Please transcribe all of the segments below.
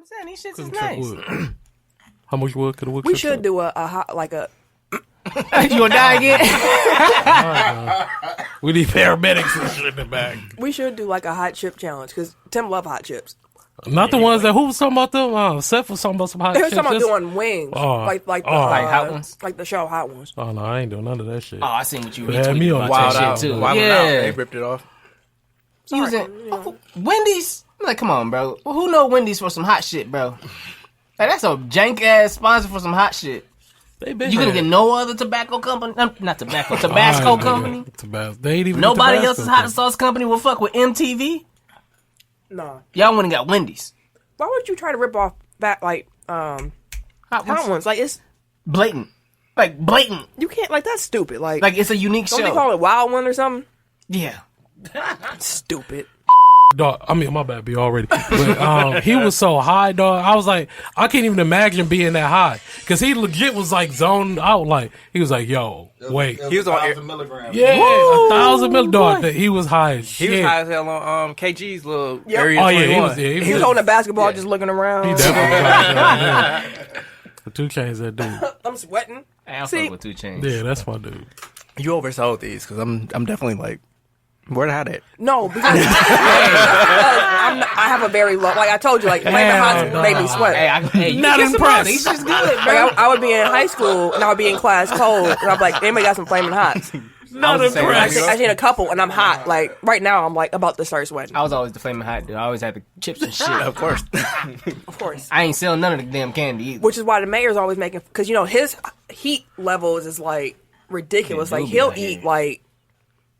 I'm saying these shits is nice. How much wood could a wood? We should do a hot like a. You gonna die again? We need paramedics and shit in the back. We should do like a hot chip challenge because Tim love hot chips. Not the ones that who was talking about them. Seth was talking about some hot They chips. were talking about doing wings, like like hot ones, like the show Hot Ones. Oh no, I ain't doing none of that shit. Oh, I seen what you Had me retweeted on about Wild that out. shit too. Wild Yeah, out. They ripped it off. Wendy's. I'm like, come on, bro. Who know Wendy's for some hot shit, bro? Like, that's a jank ass sponsor for some hot shit. You gonna get no other tobacco company? Not tobacco, Tabasco company. They ain't even Nobody else's hot sauce company will fuck with MTV. No, Y'all wouldn't got Wendy's. why would you try to rip off that like Hot Ones? Like it's Blatant. Like blatant. you can't like that's stupid. Like Like it's a unique don't show. they call it Wild One or something? Yeah. Stupid. Dog, I mean, my bad, be already. But he was so high, dog. I was like, I can't even imagine being that high because he legit was like zoned out. Like he was like, "Yo, wait." He was on 1,000 milligrams. Yeah, 1,000 mil, dog. He was high as shit. He was high as hell on KG's little Yep. area. Oh yeah, 21. He was holding a basketball, just looking around. He definitely was high. The 2 Chainz, that dude. I'm sweating. I'll See? fuck with 2 Chainz. Yeah, that's my dude. You oversold these because I'm definitely like, where the hot at? No, because I have a very low. Like I told you, like flaming hot made me sweat. Hey, Not impressed. He's just good, Like, bro. I would be in high school and I would be in class cold, and I'd be like, anybody got some flaming hots? Not the same impressed. way. I seen a couple and I'm hot. Like right now, I'm like about to start sweating. I was always the flaming hot dude. I always had the chips and shit. Of course. Of course. I ain't selling none of the damn candy either. Which is why the mayor's always making, because you know his heat levels is like ridiculous. Yeah, Like dude, he'll yeah. eat like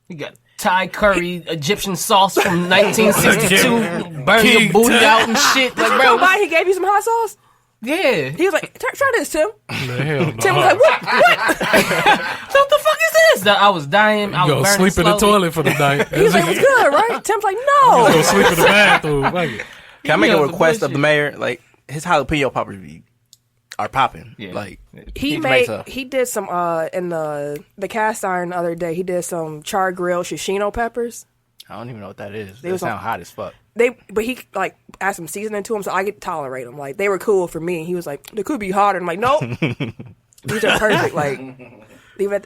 You got Thai curry Egyptian sauce from 1962. Burn your King booty Tut. out and shit. Like, bro. bro, He gave you some hot sauce. yeah. He was like, try this, Tim. The hell no. Tim was like, what? What the fuck is this? I was dying. I You was go burning sleep in the slowly. toilet for the night. He was like, it was good, right? Tim's like, Go no. sleep in the bathroom. Fuck it. Can I make Yeah, a some request of the bullshit. mayor? Like his jalapeno poppers are popping. Yeah. Like He did some in the cast iron the other day. He did some char grilled shishito peppers. I don't even know what that is. They was sound on- hot as fuck. But he like added some seasoning to them, so I could tolerate them. Like they were cool for me. He was like, they could be hotter. I'm like, nope, these are perfect. Like,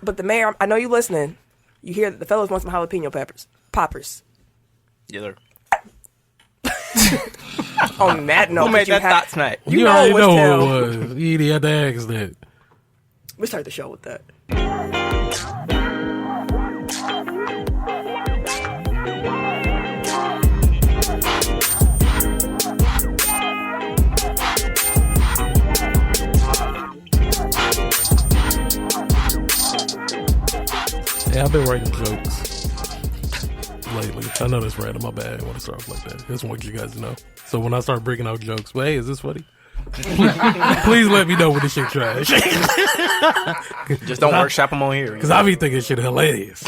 but the mayor, I know you listening. You hear that the fellas want some jalapeno poppers. Yeah, they're On that note, who made you that had- thought tonight? You already know know Tim. who it was. You had to ask that. We start the show with that. Yeah, I've been writing jokes lately. I know that's random. My bad. I want to start off like that. Just want you guys to know. So when I start breaking out jokes, well, hey, is this funny? Please let me know when this shit trash. Just don't workshop them on here. Because I be thinking shit hilarious.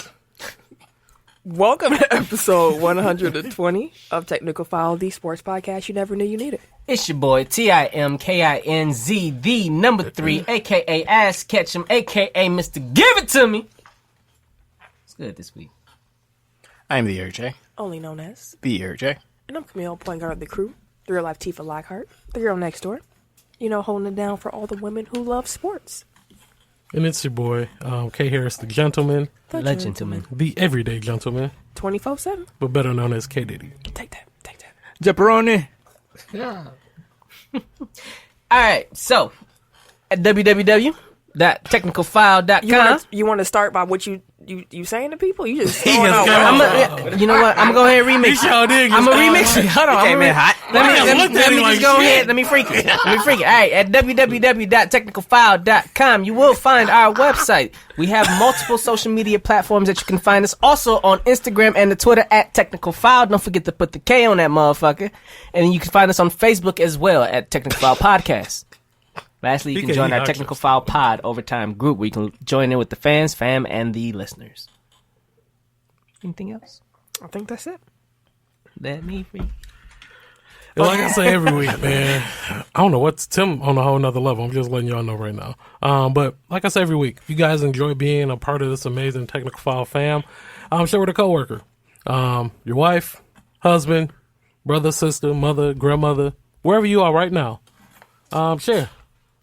Welcome to episode 120 of Technical File, the sports podcast you never knew you needed. It's your boy TIMKINZ, the number 3, aka Ass Ketchum, aka Mr. Give It To Me. It's good this week. I'm the Eric J. Only known as. The Eric J. And I'm Camille, point guard of the crew, the real life Tifa Lockhart, the girl next door. You know, holding it down for all the women who love sports. And it's your boy, K. Harris, the gentleman, The Gentleman. the everyday gentleman, 24/7. but better known as K. Diddy. Take that. Take that. Japaroni. All right, so at www.technicalfile.com. You want to start by what you saying to people? You just He throwing just out came words. You know what? I'm gonna go ahead and remix it. sure did. I'm gonna remix it. Hold on. Came in hot. Let me looked at just him like go shit. ahead. Let me freak it. All right, at www.technicalfile.com, you will find our website. We have multiple social media platforms that you can find us. Also on Instagram and the Twitter at Technical File. Don't forget to put the K on that motherfucker. And then you can find us on Facebook as well at Technical File Podcast. Lastly, you can join our Technical File Pod Overtime group where you can join in with the fans, fam, and the listeners. Anything else? I think that's it. Let me freak. Like I say every week, man, I don't know what's Tim on a whole nother level. I'm just letting y'all know right now. But like I say every week, if you guys enjoy being a part of this amazing Technical File fam, share with a coworker, your wife, husband, brother, sister, mother, grandmother, wherever you are right now, share.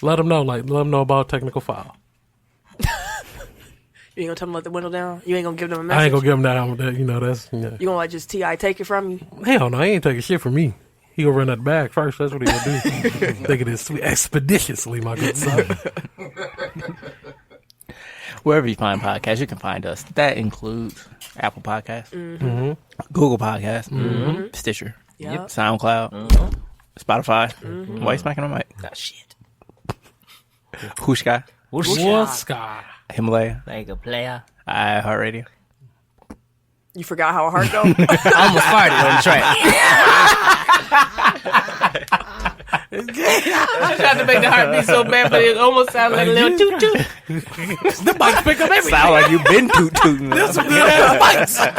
Let them know. Let them know about Technical File. You ain't gonna tell them to let the window down? You ain't gonna give them a message? I ain't gonna give them that. You know, that's... Yeah. You gonna let just T.I. take it from you? Hell no, he ain't taking shit from me. He gonna run that bag first. That's what he gonna do. Take it expeditiously, my good son. Wherever you find podcasts, you can find us. That includes Apple Podcasts, Google Podcasts, Stitcher, Yep. SoundCloud, Spotify. Why you smacking on my mic? Oh, shit. Hushka, What's God? Himalaya, Like a player. iHeartRadio. You forgot how a heart go? I almost farted on the track. I tried to make the heartbeat so bad, but it almost sounded like a little toot toot. The mics pick up everything. Sound like you've been tooting. There's some good ass mics.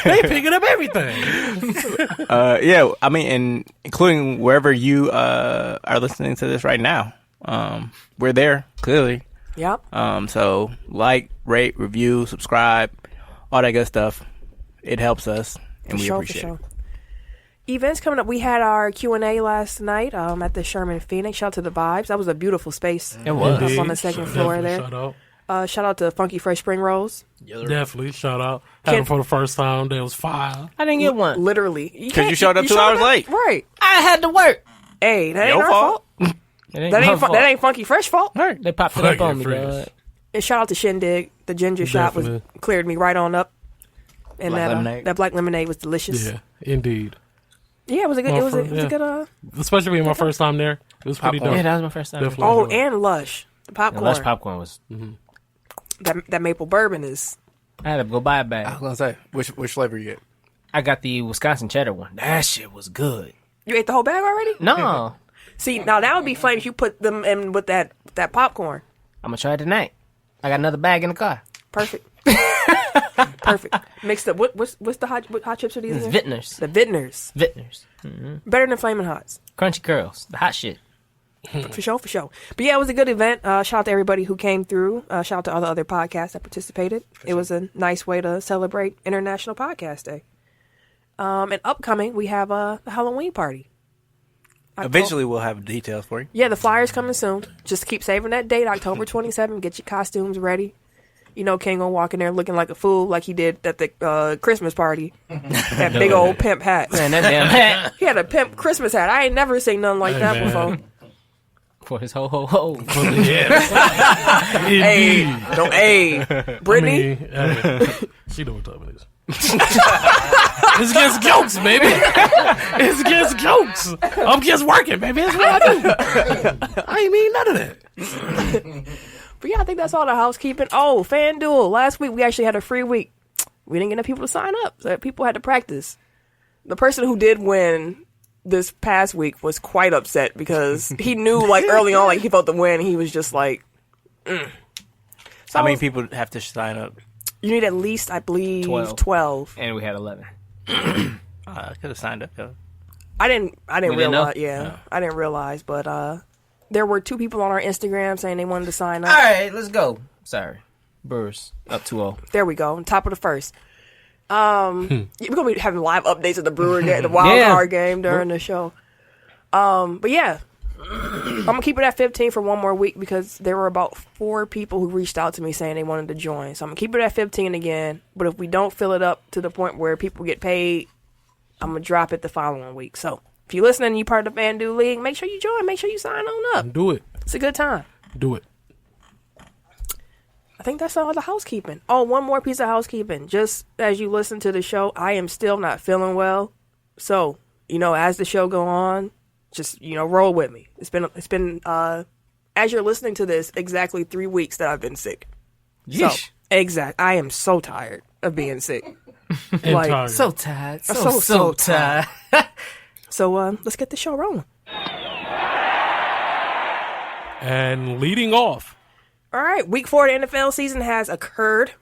They picking up everything. Yeah, I mean, and including wherever you are listening to this right now. We're there, clearly. Yep. So like, rate, review, subscribe, all that good stuff. It helps us, and we appreciate it. Events coming up. We had our Q&A last night at the Sherman Phoenix. Shout out to the Vibes. That was a beautiful space. It was. Up on the second floor there. Shout out to Funky Fresh Spring Rolls. Definitely. Shout out. Had them for the first time. There was fire. I didn't get one. Literally. Because you showed up 2 hours late. Right. I had to work. Hey, that ain't Your our fault. That That ain't Funky Fresh fault. They popped it up on me, Funky dog. Fresh. And shout out to Shindig. The ginger shop cleared me right on up. And Black lemonade. that black lemonade was delicious. Yeah, indeed. Yeah, it was a good. It was a good. Especially being my first time there. It was pretty dope. Yeah, that was my first time. Definitely. Oh, and Lush, the popcorn. Lush popcorn was. That maple bourbon is. I had to go buy a bag. I was gonna say, which flavor you get? I got the Wisconsin cheddar one. That shit was good. You ate the whole bag already? No, See, now that would be funny if you put them in with that popcorn. I'm gonna try it tonight. I got another bag in the car. Perfect. Perfect. Mixed up. What's the what hot chips are these? It's again? Vintners. The Vintners. Vintners. Better than Flamin' Hots. Crunchy curls. The hot shit. For sure. But yeah, it was a good event. Shout out to everybody who came through. Shout out to all the other podcasts that participated. It was a nice way to celebrate International Podcast Day. And upcoming, we have a Halloween party. Eventually, we'll have details for you. Yeah, the flyer's coming soon. Just keep saving that date, October 27th. Get your costumes ready. You know, King gonna walk in there looking like a fool, like he did at the Christmas party. That big old pimp hat. Man, that damn hat. He had a pimp Christmas hat. I ain't never seen nothing like that before. For his ho ho ho. Hey, don't Brittany. She know what time it is. It's against jokes, baby. It's against jokes. I'm just working, baby. That's what I do. I ain't mean none of that. But yeah, I think that's all the housekeeping. Oh, FanDuel. Last week we actually had a free week. We didn't get enough people to sign up, so people had to practice. The person who did win this past week was quite upset because he knew like early on, like he felt the win. And he was just like, So How many people have to sign up? You need at least, I believe, 12. And we had 11. I could have signed up. Though. I didn't realize. Know? Yeah, I didn't realize, but there were 2 people on our Instagram saying they wanted to sign up. All right, let's go. Sorry. Brewers up 2-0. There we go. On top of the first. We're gonna be having live updates of the Brewer game, the wild card game during the show. But yeah, I'm gonna keep it at 15 for one more week because there were about 4 people who reached out to me saying they wanted to join. So I'm gonna keep it at 15 again. But if we don't fill it up to the point where people get paid, I'm gonna drop it the following week. So if you're listening and you're part of the FanDuel League, make sure you join. Make sure you sign on up. Do it. It's a good time. Do it. I think that's all the housekeeping. Oh, one more piece of housekeeping. Just as you listen to the show, I am still not feeling well. So, as the show go on, just, roll with me. It's been as you're listening to this, exactly 3 weeks that I've been sick. Yeesh. So, I am so tired of being sick. Tired. So tired. So tired. So, let's get the show rolling. And leading off. All right, week 4 of the NFL season has occurred.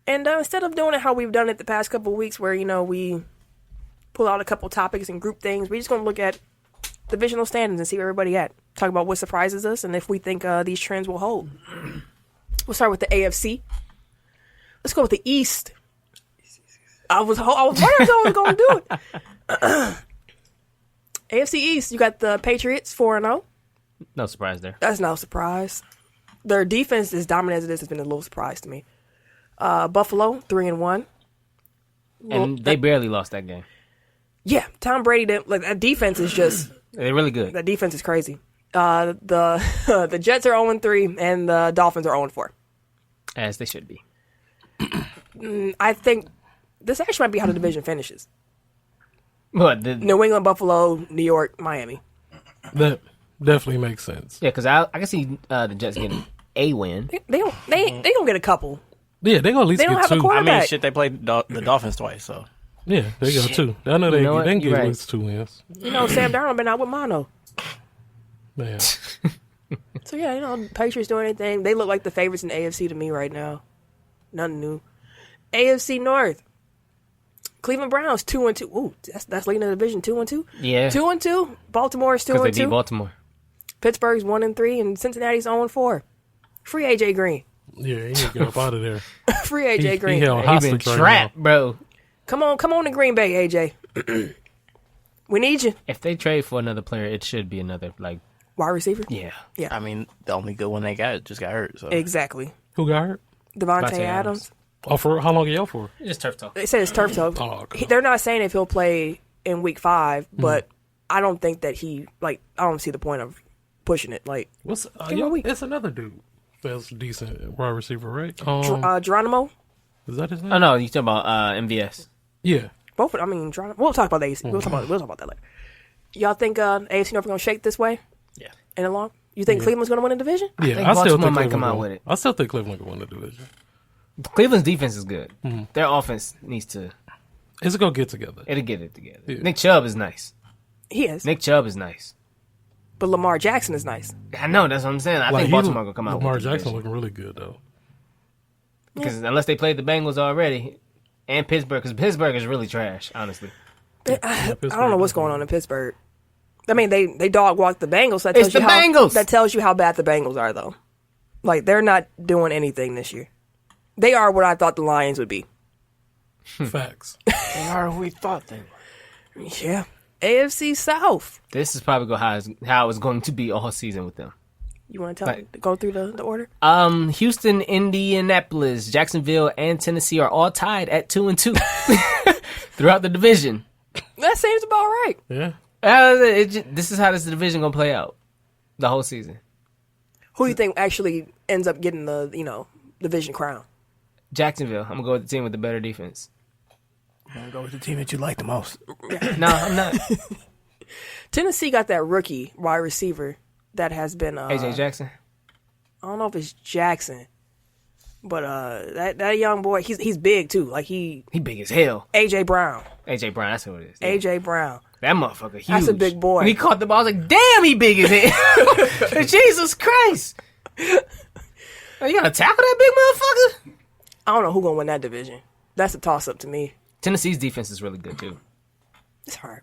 And instead of doing it how we've done it the past couple of weeks where, we pull out a couple topics and group things, we're just going to look at divisional standings and see where everybody at. Talk about what surprises us and if we think these trends will hold. We'll start with the AFC. Let's go with the East. I was wondering if I was going to do it. AFC East, you got the Patriots 4-0. No surprise there. That's no surprise. Their defense, as dominant as it is, has been a little surprise to me. Buffalo 3-1. And they barely lost that game. Yeah, Tom Brady didn't. Like, that defense is just. They're really good. That defense is crazy. The Jets are 0-3 and the Dolphins are 0-4. As they should be. I think this actually might be how the division finishes. What? New England, Buffalo, New York, Miami. That definitely makes sense. Yeah, because I can see the Jets getting a win. They don't get a couple. Yeah, they gonna at least They don't get have a two. quarterback. I mean, shit, they played the Dolphins twice, so. Yeah, they got two. I know they know what? can You're get right. at least 2 wins. You know, Sam Darnold been out with mono. Man, So yeah, you know, Patriots doing anything. They look like the favorites in the AFC to me right now. Nothing new. AFC North. Cleveland Browns 2-2. Ooh, that's leading the division 2-2. Yeah. 2-2. Baltimore is Because they beat 2-2. Baltimore. Pittsburgh's 1-3, and Cincinnati's 0-4. Free AJ Green. yeah, he need to get up out of there. Free AJ Green. He held He been hostage right trapped, now. bro. Come on to Green Bay, AJ. We need you. If they trade for another player, it should be another, like, Wide receiver. yeah. Yeah. I mean, the only good one they got just got hurt, so. Exactly. Who got hurt? Devontae Devontae Adams. Oh, for how long are y'all for? Just turf talk. They said it's turf toe. Oh, okay. They're not saying if he'll play in week 5, but I don't think that I don't see the point of pushing it. Like, What's Give him a week. it's another dude that's decent wide receiver, right? Geronimo. Is that his name? Oh, no, you talking about MVS. Yeah. Both. I mean, Geronimo. We'll talk about the AC. We'll talk about that later. Y'all think AFC North going to shake this way? Yeah. In the long? You think Cleveland's going to win the division? Yeah, think I still Baltimore think might Cleveland come out will. with it. I still think Cleveland can win the division. Cleveland's defense is good. Their offense needs to. It's gonna get together. It'll get it together. Yeah. Nick Chubb is nice. He is. Nick Chubb is nice. But Lamar Jackson is nice. I know, that's what I'm saying. I think Baltimore will come out Lamar with the Jackson division. looking really good though. Because unless they played the Bengals already, and Pittsburgh, because Pittsburgh is really trash, honestly. I don't know what's going on in Pittsburgh. I mean, they dog walked the Bengals. That It's tells you the how, Bengals! That tells you how bad the Bengals are, though. Like, they're not doing anything this year. They are what I thought the Lions would be. Facts. They are who we thought they were. Yeah. AFC South. This is probably how it's going to be all season with them. You want to go through the order? Houston, Indianapolis, Jacksonville, and Tennessee are all tied at 2-2 throughout the division. That seems about right. Yeah. This is how this division gonna play out the whole season. Who do you think actually ends up getting the division crown? Jacksonville. I'm gonna go with the team with the better defense. I'm going to go with the team that you like the most. No, I'm not. Tennessee got that rookie wide receiver that has been AJ Jackson. I don't know if it's Jackson, but that young boy, he's big too. Like He big as hell. AJ Brown. AJ Brown. That's who it is. Yeah. AJ Brown. That motherfucker huge. That's a big boy. When he caught the ball, I was like, damn, he big as hell. Jesus Christ. Oh, you gotta tackle that big motherfucker? I don't know who's gonna win that division. That's a toss up to me. Tennessee's defense is really good too. It's hard.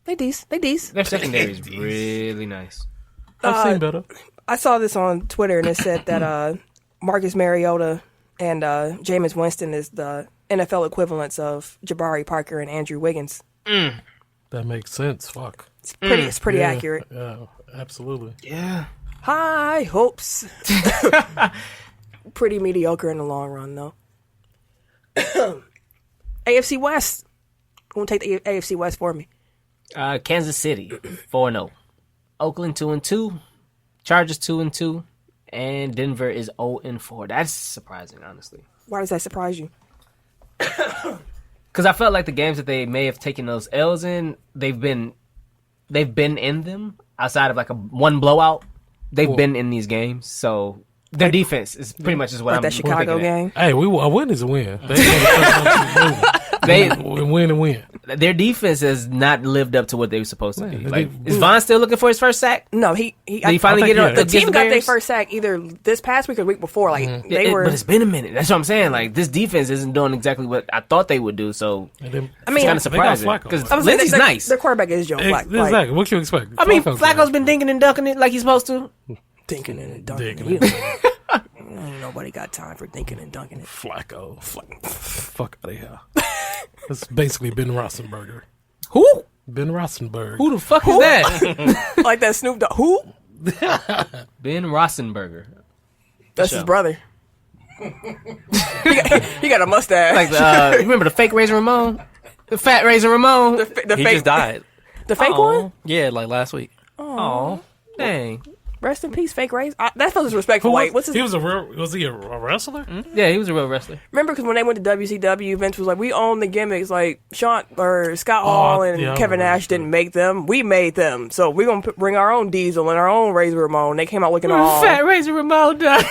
They decent. Their secondary is really nice. I've seen better. I saw this on Twitter and it said that Marcus Mariota and Jameis Winston is the NFL equivalents of Jabari Parker and Andrew Wiggins. That makes sense. Fuck. It's pretty Yeah, accurate. Yeah, absolutely. Yeah. High hopes. Pretty mediocre in the long run, though. AFC West. Who will take the AFC West for me? Kansas City 4-0. Oakland 2-2. Chargers 2-2. And Denver is 0-4. That's surprising, honestly. Why does that surprise you? Because I felt like the games that they may have taken those L's in, they've been in them outside of like one blowout. They've been in these games, so their defense is pretty much is what Like I'm that Chicago thinking of. game? Hey, a win is a win. They win and win. their defense has not lived up to what they were supposed to be. Man, Like, is Vaughn still looking for his first sack? No, Did he finally I get think it? he The team against got their Bears? first sack either this past week or the week before. Like they were. But it's been a minute. That's what I'm saying. Like, this defense isn't doing exactly what I thought they would do. So And then, I mean, it's kind of they got surprising Flacco. because I was saying Lindsey's nice. Their quarterback is Joe Flacco. Exactly. Like, What you expect? I mean, Flacco's Flacco's good. been dinking and dunking it like he's supposed to. thinking and dunking. Digging it. Ain't nobody got time for thinking and dunking it. Flacco. Fuck out of here. That's basically Ben Roethlisberger. Who? Ben Rosenberg. Who the fuck is that? Like that Snoop Dogg. Who? Ben Rosenberger. That's his brother. he got a mustache. Like you remember the fake Razor Ramon? The fat Razor Ramon? the He fake, just died. The fake one? Yeah, like last week. Oh, dang. Rest in peace, fake Razor. That feels disrespectful. Wait, what's his? Was he a wrestler? Yeah, he was a real wrestler. Remember, because when they went to WCW, Vince was like, "We own the gimmicks." Like Scott Hall and yeah, I Kevin remember Nash that. didn't make them. We made them. So we're gonna bring our own Diesel and our own Razor Ramon. They came out looking all Fat Razor Ramon died.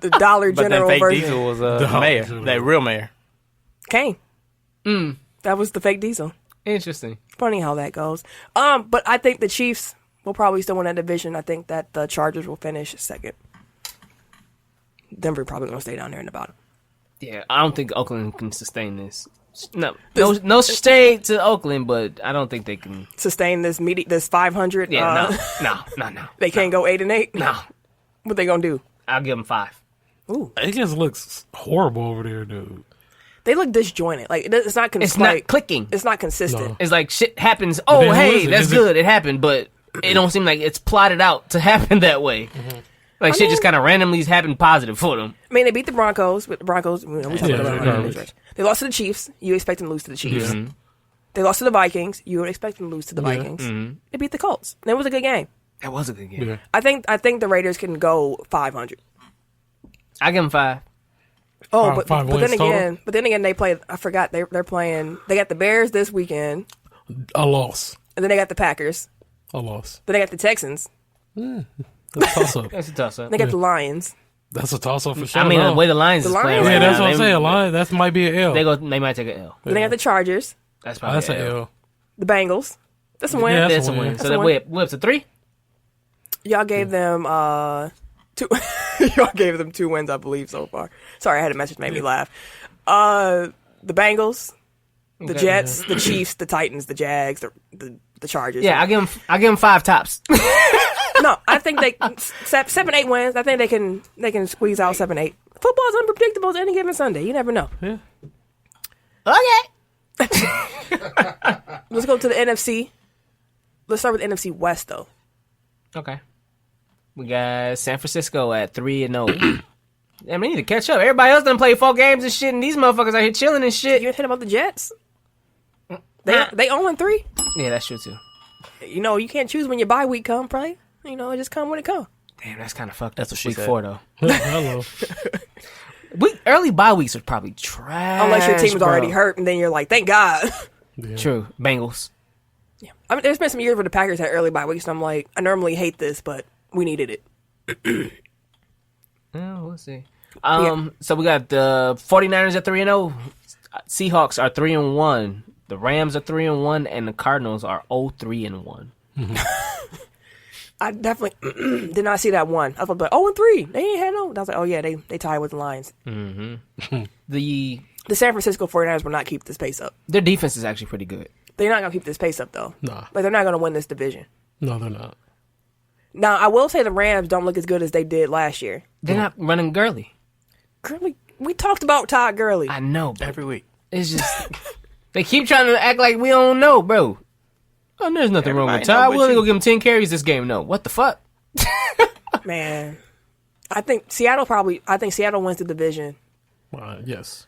the Dollar But then General fake version. Diesel was Dollar mayor. General. That real mayor. Kane. That was the fake Diesel. Interesting. Funny how that goes. But I think the Chiefs will probably still win that division. I think that the Chargers will finish second. Denver probably gonna stay down there in the bottom. Yeah, I don't think Oakland can sustain this. No shade to Oakland, but I don't think they can. Sustain this 500. Yeah, no. They can't go 8-8. No. What they gonna do? I'll give them 5. Ooh, It just looks horrible over there, dude. they look disjointed. Like it's not. It's not clicking. It's not consistent. No. It's like shit happens. then Oh, who hey, is it? that's Is it- good. It happened, but it don't seem like it's plotted out to happen that way. Like shit just kind of randomly happened positive for them. I mean, they beat the Broncos, but the Broncos. We talked Yeah, about they're it. garbage. They lost to the Chiefs. You expect them to lose to the Chiefs. Mm-hmm. They lost to the Vikings. You would expect them to lose to the Vikings. They beat the Colts. And it was a good game. That was a good game. Yeah. I think the Raiders can go 500. I give them 5. Oh, Five- but five then wins again, total? they play. I forgot they're playing. They got the Bears this weekend, A loss. and then they got the Packers. A loss. Then they got the Texans. That's a toss-up. That's a toss up. They got the Lions. That's a toss-up for sure. I mean, no. the way the Lions The is playing Lions- right Yeah, that's now, what I'm saying. Line, that might be an L. They might take an L. Then they got the Chargers, That's probably That's an an L. L. the Bengals. That's a win. Yeah, That's a a win. win. So That's a that win. we're up to 3. Y'all gave them 2. Y'all gave them 2 wins, I believe, so far. Sorry, I had a message that made me laugh. The Bengals, the Okay. Jets, the Chiefs, the Titans, the Jags, the Chargers. Yeah, I give them 5 tops. No, I think they 7-8 wins. I think they can squeeze out 7-8. Football's unpredictable any given Sunday. You never know. Yeah. Okay. Let's go to the NFC. Let's start with the NFC West, though. Okay. We got San Francisco at 3-0. Damn, they need to catch up. Everybody else done play 4 games and shit, and these motherfuckers out here chilling and shit. You hit about the Jets. They 0-3. Yeah, that's true too. You know, you can't choose when your bye week come, right? You know, it just come when it come. Damn, that's kind of fucked. That's what she week said. 4 though. Hello. Early bye weeks would probably trash. Unless your team is bro. already hurt, and then you're like, thank God. Yeah. True. Bengals. Yeah. I mean, there's been some years where the Packers had early bye weeks, and I'm like, I normally hate this, but we needed it. Well, we'll see. So we got the 49ers at 3-0. Seahawks are 3-1. The Rams are 3-1, and the Cardinals are 0-3-1. I definitely did not see that one. I was like, 0-3. They ain't had no. I was like, oh yeah, they tied with the Lions. The The San Francisco 49ers will not keep this pace up. their defense is actually pretty good. They're not gonna keep this pace up though. Nah. Like they're not gonna win this division. No, they're not. Now I will say the Rams don't look as good as they did last year. They're not running Gurley. Gurley, we talked about Todd Gurley. I know, but Every week. it's just they keep trying to act like we don't know, bro. Oh, there's nothing wrong with Everybody know Todd. but We only you. go give him 10 carries this game. No, what the fuck? Man, I think Seattle wins the division. Yes.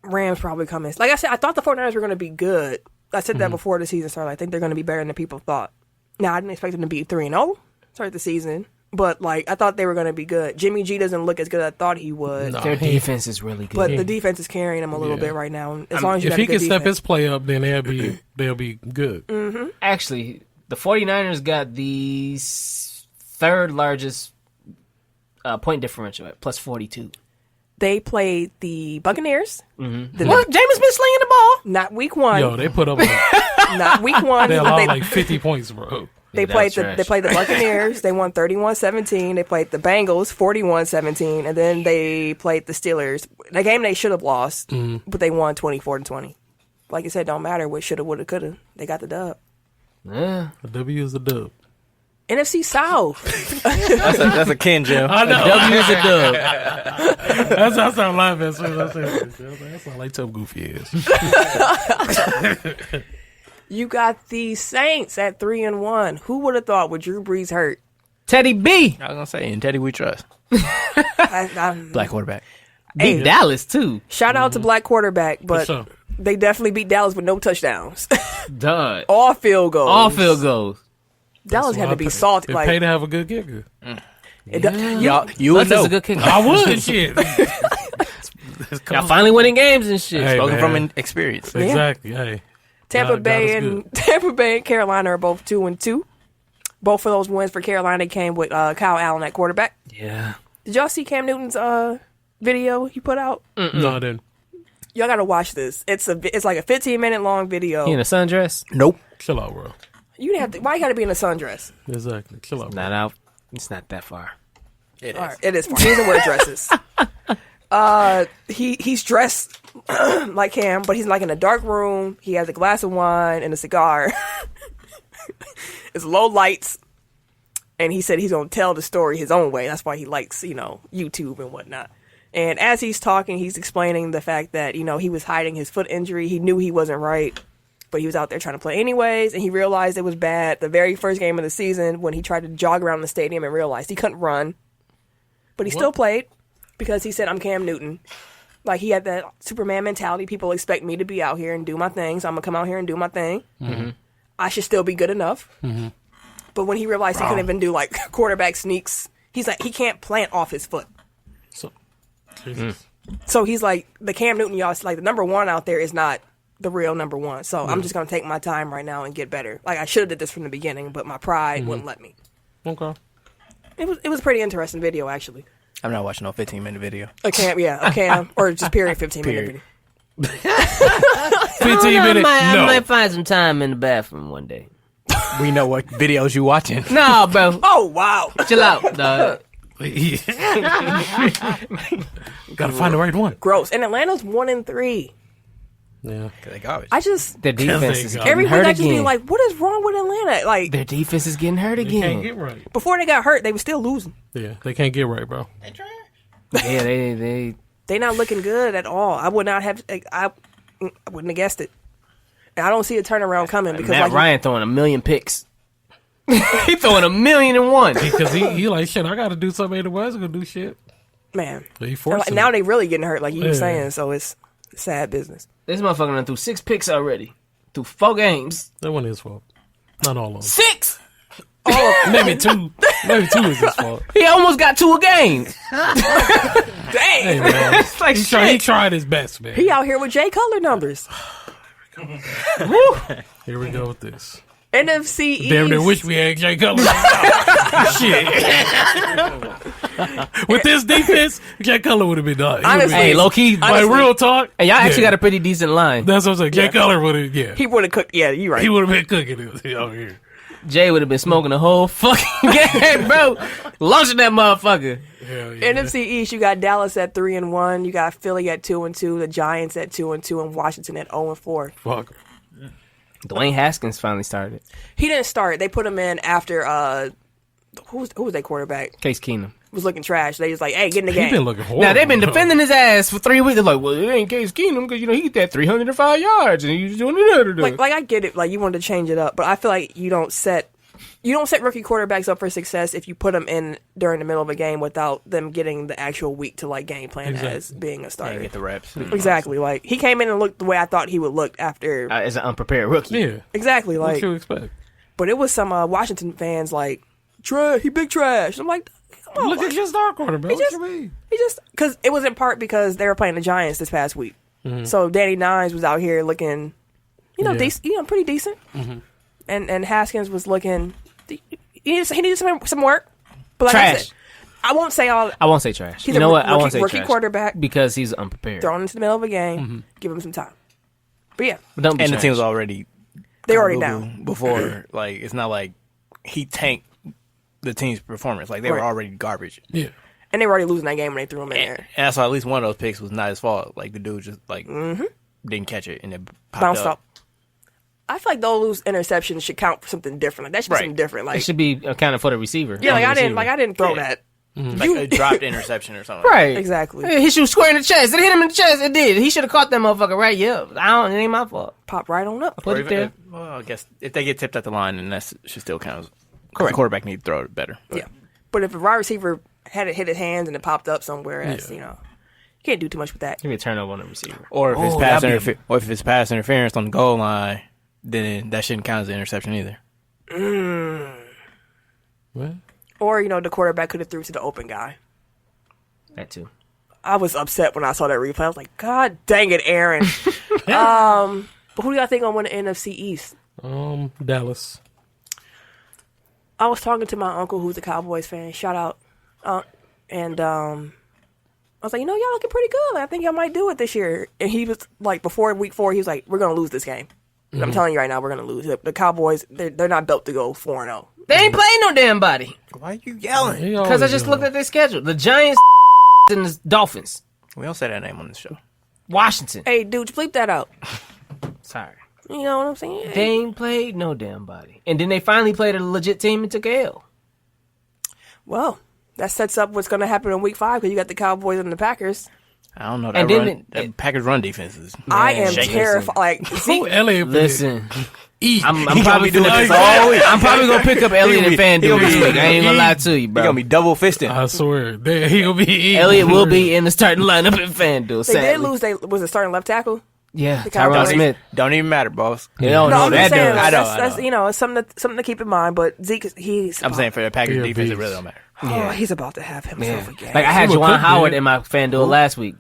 Rams probably come in. Like I said, I thought the 49ers were going to be good. I said that before the season started. I think they're going to be better than people thought. Now, I didn't expect them to be 3-0 start the season, but like I thought they were going to be good. Jimmy G doesn't look as good as I thought he would, No. Their defense is really good. but the defense is carrying him a little Yeah. bit right now. As long as you If got a he good can step defense. his play up, then they'll be good. Actually, the 49ers got the third largest point differential at plus 42. They played the Buccaneers. Mm-hmm. What? Jameis been slinging the ball. Not week one. Yo, they put up like, Not week one. they but allowed they, like 50 points, bro. they Yeah, that played was the trash. they played the Buccaneers. They won 31-17. They played the Bengals 41-17, and then they played the Steelers. The game they should have lost, but they won 24-20. Like I said, don't matter what shoulda, woulda, coulda. They got the dub. Yeah. A W is a dub. NFC South. That's a Ken, Jim. I know. W is a dub. That's how I started laughing as soon as I said this. I was like, that sounds like tough goofy ass. You got the Saints at 3-1. Who would have thought with Drew Brees hurt? Teddy B. I was gonna say, and Teddy we trust. Black quarterback. Beat Hey. Dallas, too. Shout out to black quarterback, but sure. they definitely beat Dallas with no touchdowns. Duh. All field goals. All field goals. Dallas had to be salty. It Like pay to have a good kicker. You would Bucks is know. a good kicker. I would, shit. Y'all finally winning games and shit. Hey, Spoken man. from experience. Exactly. Hey. Tampa God Bay is and good. Tampa Bay and Carolina are both 2-2. Both of those wins for Carolina came with Kyle Allen at quarterback. Yeah. Did y'all see Cam Newton's video he put out? No, I didn't. Y'all gotta watch this. It's like a 15-minute long video. He in a sundress? Nope. Chill out, bro. You didn't have to. Why you gotta be in a sundress? Exactly. Chill out, bro. Not out. It's not that far. It is. All right, it is fine. He doesn't wear dresses. He's dressed like Cam, but he's like in a dark room. He has a glass of wine and a cigar. It's low lights, and he said he's gonna tell the story his own way. That's why he likes, YouTube and whatnot. And as he's talking, he's explaining the fact that, he was hiding his foot injury. He knew he wasn't right, but he was out there trying to play anyways, and he realized it was bad the very first game of the season when he tried to jog around the stadium and realized he couldn't run. But he still played because he said, I'm Cam Newton. Like, he had that Superman mentality. People expect me to be out here and do my thing, so I'm going to come out here and do my thing. Mm-hmm. I should still be good enough. Mm-hmm. But when he realized he couldn't even do, like, quarterback sneaks, he's like, he can't plant off his foot. So, Jesus. So he's like, the Cam Newton, y'all, like, the number one out there is not the real number one. So I'm just going to take my time right now and get better. Like, I should have did this from the beginning, but my pride wouldn't let me. Okay. It was a pretty interesting video, actually. I'm not watching no 15-minute video. A Cam, or just period 15-minute video. 15 minutes. I might find some time in the bathroom one day. We know what videos you watching. No, bro. Oh, wow. Chill out, dog. Gotta find the right one. Gross. And Atlanta's 1-3. Yeah. They garbage. I just, Their defense they is go. getting every week hurt I just be again. like, what is wrong with Atlanta? Like, Their defense is getting hurt They can't again. get right. before they got hurt, they were still losing. Yeah, they can't get right, bro. Yeah, they They not looking good at all. I would not have, I wouldn't have guessed it. And I don't see a turnaround coming because Matt like Ryan throwing 1,000,000 picks. He throwing 1,000,001. Because he like, shit, I gotta do something. Ain't nobody gonna do shit. man. He And forcing now it. they really getting hurt, like you were Yeah. saying. So it's sad business. This motherfucker done threw 6 picks already. Through 4 games. That wasn't his fault. Not all of them. 6! Maybe 2. Maybe 2 is his fault. He almost got 2 a game. Dang, Hey, man. It's like He shit. tried his best, man. he out here with Jay Cutler numbers. Here we go with this. NFC East. Damn near wish we had Jay Cutler. Shit. With this defense, Jay Cutler would have been done. Honestly, Hey, low key. Like, real talk. And y'all actually yeah. got a pretty decent line. That's what I'm saying. Jay Cutler would have, yeah. he would have cooked. Yeah, you right. He would have been cooking it out here. Jay would have been smoking the whole fucking game, bro. Launching that motherfucker. Hell yeah. NFC East, you got Dallas at 3-1. You got Philly at 2-2. The Giants at 2-2, and Washington at 0-4. Fuck. Dwayne Haskins finally started. He didn't start. They put him in after who was their quarterback? Case Keenum. Was looking trash. They was like, hey, get in the He game. been looking horrible. Now, they've been defending his ass for 3 weeks. They're like, well, it ain't Case Keenum because, he hit that 305 yards and he's doing it. like I get it. Like you wanted to change it up, but I feel like you don't set rookie quarterbacks up for success if you put them in during the middle of a game without them getting the actual week to like game plan Exactly. as being a starter. Get the reps. Exactly. Like he came in and looked the way I thought he would look after. As an unprepared rookie. Yeah. Exactly. What Like, you expect? but it was some Washington fans like, he big trash. I'm like, come on, Look at your star quarterback. What just- you mean? he just because it was in part because they were playing the Giants this past week. So Danny Nines was out here looking, Yeah. decent, pretty decent, and Haskins was looking. He needed some work, but like I Trash. said, I won't say all. I won't say trash. He's You know a what? I won't say rookie trash. quarterback Because he's unprepared. thrown into the middle of a game. Give him some time. But yeah, But don't be And the trash. team's already they already boo-boo down. before. Like, it's not like he tanked the team's performance. Like, they were Right. already garbage. Yeah. And they were already losing that game when they threw him in And, there. and that's why at least one of those picks was not his fault. Like, the dude just, like, didn't catch it and it popped Bounced up. up. I feel like those interceptions should count for something different. Like that should be something different. Like It should be accounted for the receiver. yeah, like The I receiver. didn't throw that. Like a dropped interception or something. Right. Exactly. He shoot square in the chest. It hit him in the chest. It did. He should have caught that motherfucker right. Yeah. It ain't my fault. Pop right on up. Put Or it there. Well, I guess if they get tipped at the line, then that should still count. Correct. The quarterback needs to throw it better. But Yeah. But if a wide receiver had it hit his hands and it popped up somewhere, that's you can't do too much with that. Give me a turnover on the receiver. Or if it's that'd pass interference on the goal line, then that shouldn't count as an interception either. What? Or the quarterback could have threw to the open guy. That too. I was upset when I saw that replay. I was like, God dang it, Aaron. But who do y'all think gonna win the NFC East? Dallas. I was talking to my uncle who's a Cowboys fan. Shout out. And I was like, y'all looking pretty good. Like, I think y'all might do it this year. And he was like, before week 4, he was like, we're going to lose this game. And I'm telling you right now, we're going to lose. The Cowboys, they're not built to go 4-0. They ain't playing no damn body. Why are you yelling? Because I just looked at their schedule. The Giants and the Dolphins. We don't say that name on this show. Washington. Hey, dude, bleep that out. Sorry. You know what I'm saying? They ain't played no damn body. And then they finally played a legit team and took a L. Well, that sets up what's going to happen in week 5 because you got the Cowboys and the Packers. I don't know. And then That Packers run defense is. I am shaky. terrified. Like, Who Elliott? Listen. I'm He probably gonna be doing finna- this all week. I'm probably going to pick up Elliott and He FanDuel gonna this be- week. I ain't going to lie to you, He bro. gonna be double fisting. I swear. He gonna be eating. Elliott will be in the starting lineup at FanDuel, they did sadly. lose. Was it starting left tackle? Yeah, The Tyron Cowboys. Smith. Don't even matter, boss. They don't No, know I'm that just saying. does. I know, That's I know. it's something to keep in mind. But Zeke, he's. I'm saying for the Packers Yeah, defense, it beast. really don't matter. Oh, he's about to have himself Yeah. again. Like I had See what Juwan Cook Howard did. in my FanDuel last week.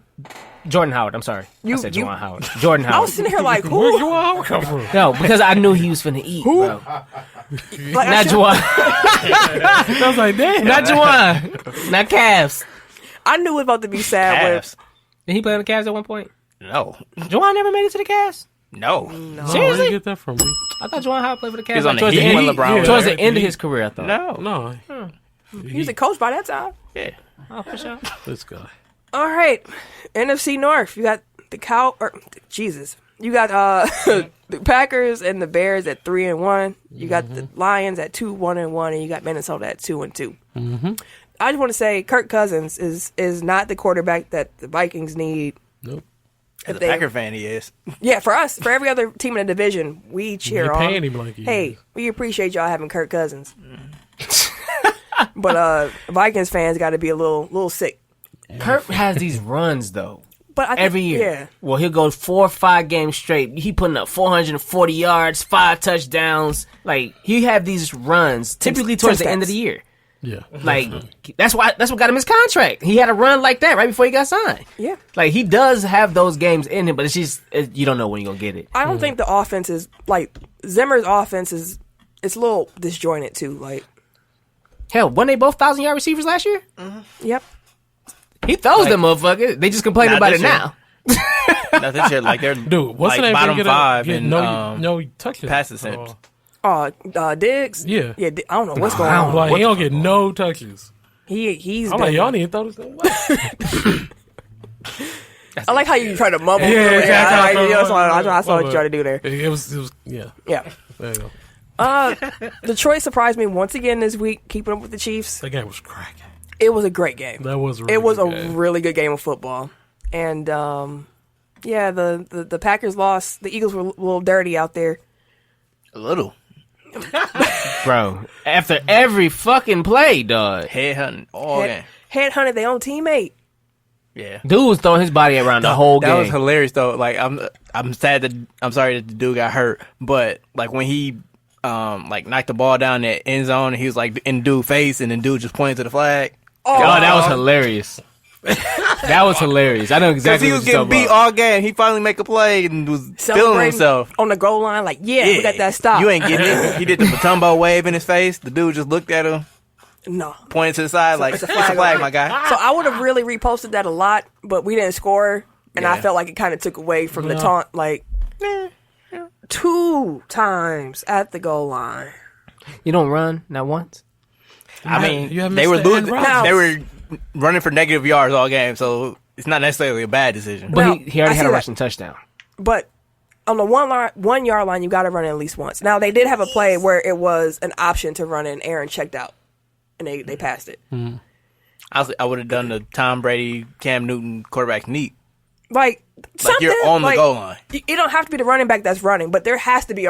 Jordan Howard, I'm sorry. I said Juwan Howard. Jordan Howard. I was sitting here like, Where'd who? you all come from? No, because I knew he was finna eat, bro. Like, Not Juwan. I was like, damn. Not Juwan. Not Cavs. I knew it was about to be sad. Cavs. Did he play on the Cavs at one point? No. Juwan never made it to the Cavs? No. Where'd Seriously? you get that from? I thought Juwan Howard played for the Cavs. He was on the towards Heat end, when LeBron was towards there. the end of his career, I thought. No. No. He was a coach by that time. Yeah. Oh, for sure. This guy. All right, NFC North. You got Jesus. You got the Packers and the Bears at 3-1. You got the Lions at 2-1-1, and you got Minnesota at 2-2. Mm-hmm. I just want to say Kirk Cousins is not the quarterback that the Vikings need. Nope. As a They- Packer fan, he is. Yeah, for us, for every other team in the division, we cheer They on. paying him like he Hey, is. we appreciate y'all having Kirk Cousins. But Vikings fans got to be a little sick. Kirk has these runs, though. But I think, Every year. yeah. Well, he'll go 4 or 5 games straight. He putting up 440 yards, 5 touchdowns. Like, he have these runs typically towards the end of the year. Yeah. Like, that's what got him his contract. He had a run like that right before he got signed. Yeah. Like, he does have those games in him, but it's just, you don't know when you're going to get it. I don't think the offense is like Zimmer's offense is it's a little disjointed too. Like, Hell, weren't they both 1,000-yard receivers last year? yep. He throws them motherfuckers. They just complain Not about this it year. now. Not this shit. Like they're Dude, what's like the name? bottom Get 5 get and no touches. pass attempts. Diggs. Yeah. Yeah. I don't know what's going on. Like, he don't get no touches. He's. I'm been- like, y'all need to throw this thing away. I like how you try to mumble. Yeah, through it. exactly. I saw what you tried to do there. It was, yeah. Yeah. There you go. Detroit surprised me once again this week, keeping up with the Chiefs. That game was cracking. It was a great game. That was a really It was good a game. really good game of football. And yeah, the Packers lost. The Eagles were a little dirty out there. A little Bro, after every fucking play, dog. headhunting all game. Headhunted their own teammate. Yeah. Dude was throwing his body around the whole That game. was hilarious though. Like I'm sad that I'm sorry that the dude got hurt, but like when he like knocked the ball down the end zone and he was like in dude's face and then dude just pointed to the flag. Oh, that was hilarious. That was hilarious. I know Because exactly he what was you're getting talking beat about. all game. He finally make a play and was feeling Celebrating himself. on the goal line, like, we got that stop. You ain't getting it. He did the Matumbo wave in his face. The dude just looked at him, No. pointed to the side like, it's it's a a flag, flag, my guy. So I would have really reposted that a lot, but we didn't score, and I Yeah. felt like it kind of took away from the taunt. Like, 2 times at the goal line. You don't run, not once? I mean, you have they were Mr. losing. Now- They were running for negative yards all game, so it's not necessarily a bad decision. But Now, he already I had see a that. rushing touchdown. But on the 1 yard line, you got to run it at least once. Now, they did have a play where it was an option to run it, and Aaron checked out, and they passed it. I would have done the Tom Brady, Cam Newton quarterback sneak. Like You're on the goal line. It don't have to be the running back that's running, but there has to be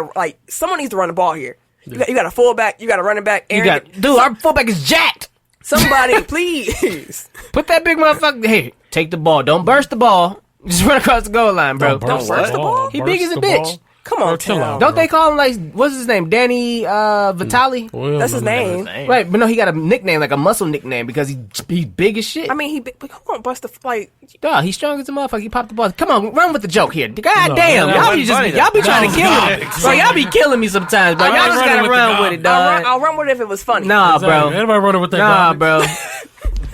someone needs to run the ball here. You got a fullback, you got a running back. Aaron, our fullback is jacked. Somebody, please. Put that big motherfucker. Hey, take the ball. Don't burst the ball. Just run across the goal line, bro. Don't burst the ball. He big as a bitch. Ball. Come on, chill out. Don't they call him like what's his name? Danny Vitale? Well, That's his name. Right, but no, he got a nickname, like a muscle nickname, because he's big as shit. I mean, who won't bust the Dog, he's strong as a motherfucker. He popped the ball. Come on, run with the joke here. God No, damn, that y'all wasn't be funny, trying to kill me. Bro, y'all be killing me sometimes, bro. I Y'all ain't just running gotta with run the with it, dog. dog. I'll run with it if it was funny. Nah, bro. Everybody running with that Nah, garbage. bro.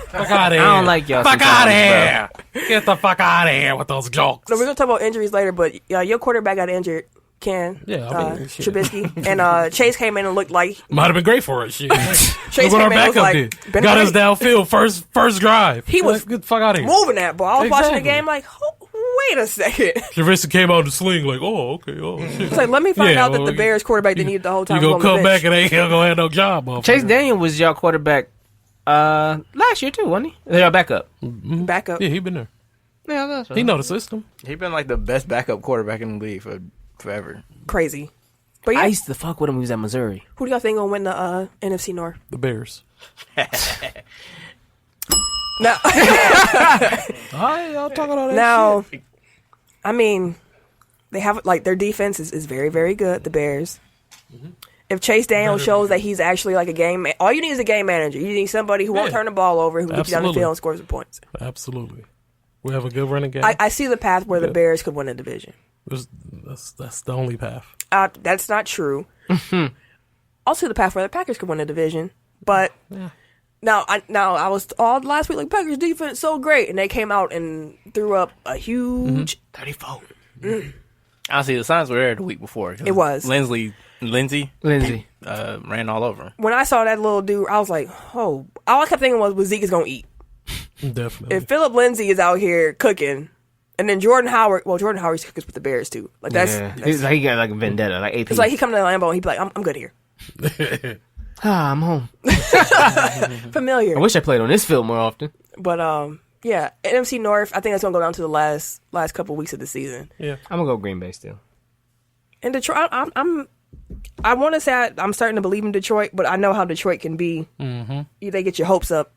Fuck out of here. I don't like y'all Fuck out of sometimes, here. Get the fuck out of here with those jokes. No, we're gonna talk about injuries later, but your quarterback got injured. Ken, Yeah, I mean, shit. Trubisky, and Chase came in and looked like Might have been great for us. Shit. Chase Look what our came in and was backup like, did. been Got us great. downfield first drive. He was Get the fuck out of here. moving that ball. I was watching the Exactly. game like, wait a second. Trubisky came out the sling like, oh, okay, oh, shit. It's like, let me find Yeah, out that well, the Bears quarterback they needed the whole time. You was gonna on the come back bench. and ain't gonna have no job, motherfucker. Chase Daniel was y'all quarterback last year too, wasn't he? Y'all backup. Back up. Yeah, he been there. Yeah, that's right. He know the system. He been like the best backup quarterback in the league for forever. Crazy. But yeah, I used to fuck with him when he was at Missouri. who do y'all think gonna win the NFC North? The Bears. Now, Y'all talking all that now, I mean, they have their defense is very, very good. The Bears. If Chase Daniel shows that he's actually like a game, all you need is a game manager. You need somebody who won't Yeah. turn the ball over, who can get you down the Absolutely. field and score some points. shit. Absolutely. We have a good running game. I see the path where the Bears could win a division. That's the only path. That's not true. I'll see the path where the Packers could win a division, but now I was all last week like Packers defense so great, and they came out and threw up a huge 34. Honestly, the signs were there the week before. 'Cause It was. Lindsey ran all over him. When I saw that little dude, I was like, oh, all I kept thinking was Zeke is gonna eat. Definitely. If Philip Lindsay is out here cooking, and then Jordan Howard used to cook with the Bears too. Like He's like, he got like a vendetta, like AP. it's like he come to Lambeau and he be like, I'm good here. I'm home. Familiar. I wish I played on this field more often. But yeah, NFC North, I think that's gonna go down to the last couple weeks of the season. yeah. I'm gonna go Green Bay still. And Detroit, I want to say I'm starting to believe in Detroit, but I know how Detroit can be. Mm-hmm. They get your hopes up,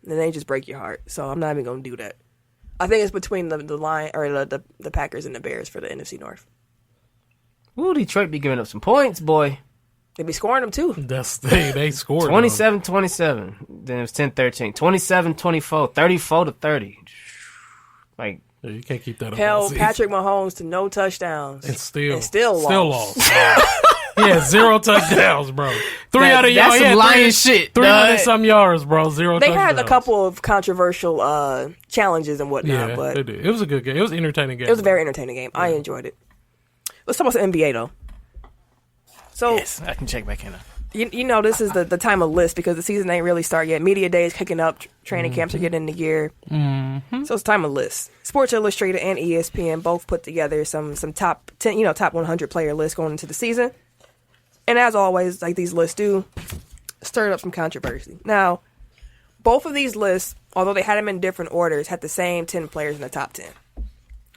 and they just break your heart. So I'm not even going to do that. I think it's between the Lion or the Packers and the Bears for the NFC North. Ooh, Detroit be giving up some points, boy. They be scoring them too. They scored 27-27. Then it was 10-13. 27-24. 34-30. Like, Yeah, you can't keep that up. all Held season. Patrick Mahomes to no touchdowns and still lost. Yeah, 0 touchdowns, bro. Three out of that's y'all. some Yeah, lion shit. 300 some yards, bro. 0 They touchdowns. had a couple of controversial challenges and whatnot, Yeah, but they did. It was a good game. It was an entertaining game. it was a very entertaining game. I enjoyed it. Let's talk about some NBA though. So Yes, I can check back in. you know this is the time of list because the season ain't really started yet. Media day is kicking up. Training camps are getting into gear. So it's time of list. Sports Illustrated and ESPN both put together some top 10, top 100 player lists going into the season. And as always, like these lists do, stirred up some controversy. Now, both of these lists, although they had them in different orders, had the same 10 players in the top 10.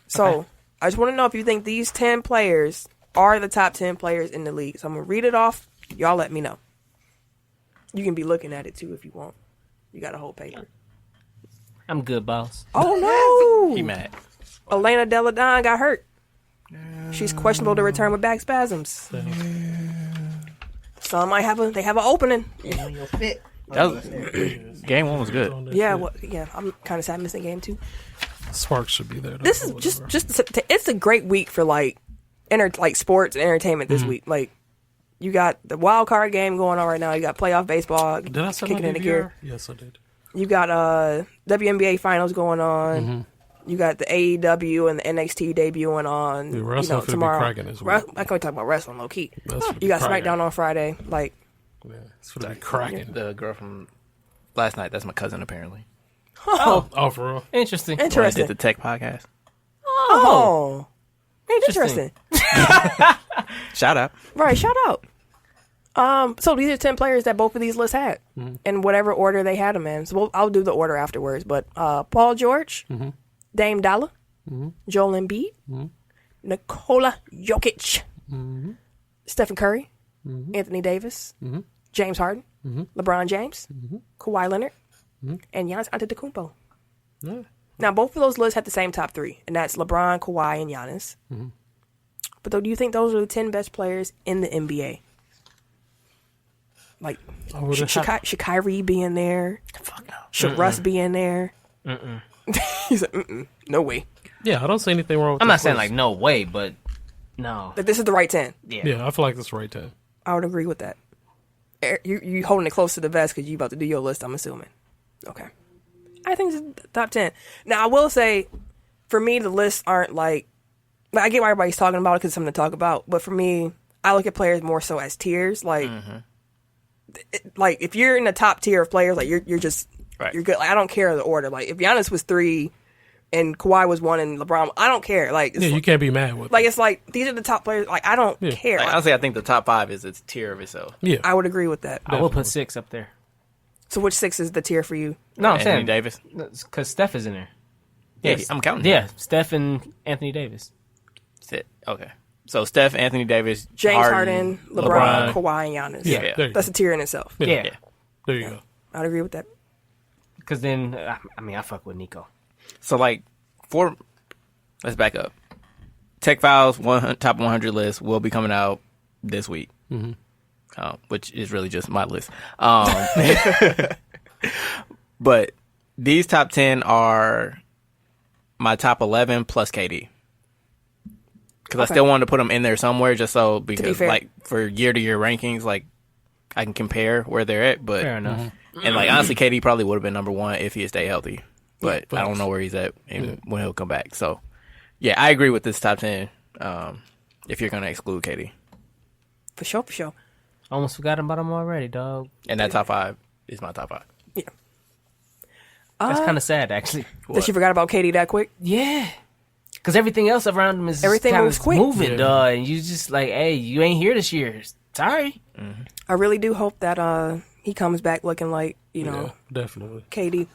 So I just want to know if you think these 10 players are the top 10 players in the league. So I'm going to read it off. Y'all let me know. You can be looking at it too if you want. You got a whole paper. I'm good, boss. Oh, He no. mad. Elena Deladon got hurt. She's questionable to return with back spasms. Some might have an opening. That was, game one was good. Yeah, I'm kind of sad missing game 2. Sparks should be there. This is it's a great week for like sports and entertainment this week. Like you got the wild card game going on right now. You got playoff baseball Did I set kicking my into gear. DVR? Yes, I did. You got WNBA Finals going on. You got the AEW and the NXT debuting on. Yeah, wrestling finna be tomorrow. cracking this week. I can talk about wrestling low key. That's finna be You got cracking. SmackDown on Friday. Like Yeah, it's gonna be cracking. The girl from last night, that's my cousin apparently. Oh, for real? Interesting. When I interesting. did the tech podcast. Oh, Ain't interesting. Shout out. Right, shout out. So these are 10 players that both of these lists had, in whatever order they had them in. So I'll do the order afterwards. But Paul George, Dame Dollar, Joel Embiid, Nikola Jokic, Stephen Curry, Anthony Davis, James Harden, LeBron James, Kawhi Leonard, and Giannis Antetokounmpo. Now, both of those lists had the same top 3, and that's LeBron, Kawhi, and Giannis. But though, do you think those are the 10 best players in the NBA? Like, should Kyrie be in there? Fuck no. Should Russ be in there? He's like, no way. Yeah, I don't see anything wrong with I'm this not saying list. like no way, but no. That this is the right 10. Yeah, I feel like it's the right time. I would agree with that. You holding it close to the vest because you about to do your list, I'm assuming. Okay. I think it's the top 10. Now, I will say, for me, the lists aren't like I get why everybody's talking about it because it's something to talk about. But for me, I look at players more so as tiers. Like, like if you're in the top tier of players, like you're just you're good. Like, I don't care the order. Like if Giannis was 3 and Kawhi was 1 and LeBron, I don't care. Like it's you can't be mad with. Like it's like these are the top players. Like I don't care. Like, honestly, I think the top 5 is its tier of itself. Yeah, I would agree with that. I will put 6 up there. So which 6 is the tier for you? No, I'm Anthony saying Davis. because Steph is in there. Yeah, I'm counting. Yeah, Steph and Anthony Davis. That's it. Okay. So Steph, Anthony Davis, James Harden, LeBron, Kawhi, and Giannis. Yeah. there you That's a tier in itself. go. Yeah. There you go. I'd agree with that. Because then, I mean, I fuck with Nico. So like let's back up. Tech Files top 100 list will be coming out this week, which is really just my list. But these top 10 are my top 11 plus KD. Because I still wanted to put them in there somewhere, just so because like for year to year rankings, like I can compare where they're at. But Fair enough. and like honestly, KD probably would have been number 1 if he had stayed healthy. But I don't know where he's at when he'll come back. So yeah, I agree with this top 10. If you're gonna exclude KD, For sure, for sure. Almost forgot about him already, dog. and that top 5 is my top 5. Yeah. That's kind of sad, actually. That you forgot about Katie that quick? Yeah. Because everything else around him is Everything kinda moves quick. moving, Yeah. dog. And you just like, hey, you ain't here this year. Sorry. I really do hope that he comes back looking like, you know, Yeah, definitely. KD.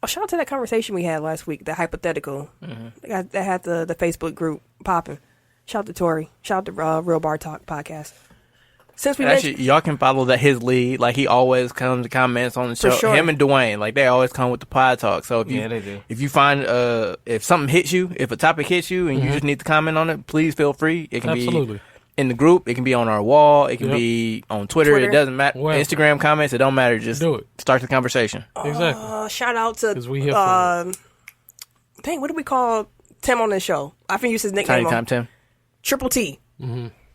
Oh, shout out to that conversation we had last week, the hypothetical. That had the Facebook group popping. Shout out to Tori. Shout out to Real Bar Talk podcast. Since we Actually, mentioned, y'all can follow his lead. Like he always comes to comments on the show. sure. Him and Dwayne, like they always come with the pod talk. So if you, Yeah, they do. if you find if something hits you, if a topic hits you, and you just need to comment on it, please feel free. It can Absolutely. be in the group. It can be on our wall. It can Yep. be on Twitter. Twitter. It doesn't matter. Well, Instagram comments. It don't matter. Just do it. Start the conversation. Exactly. shout out to, 'Cause we here for dang, what do we call Tim on this show? I think use his nickname. Tiny Time Tim. Triple T.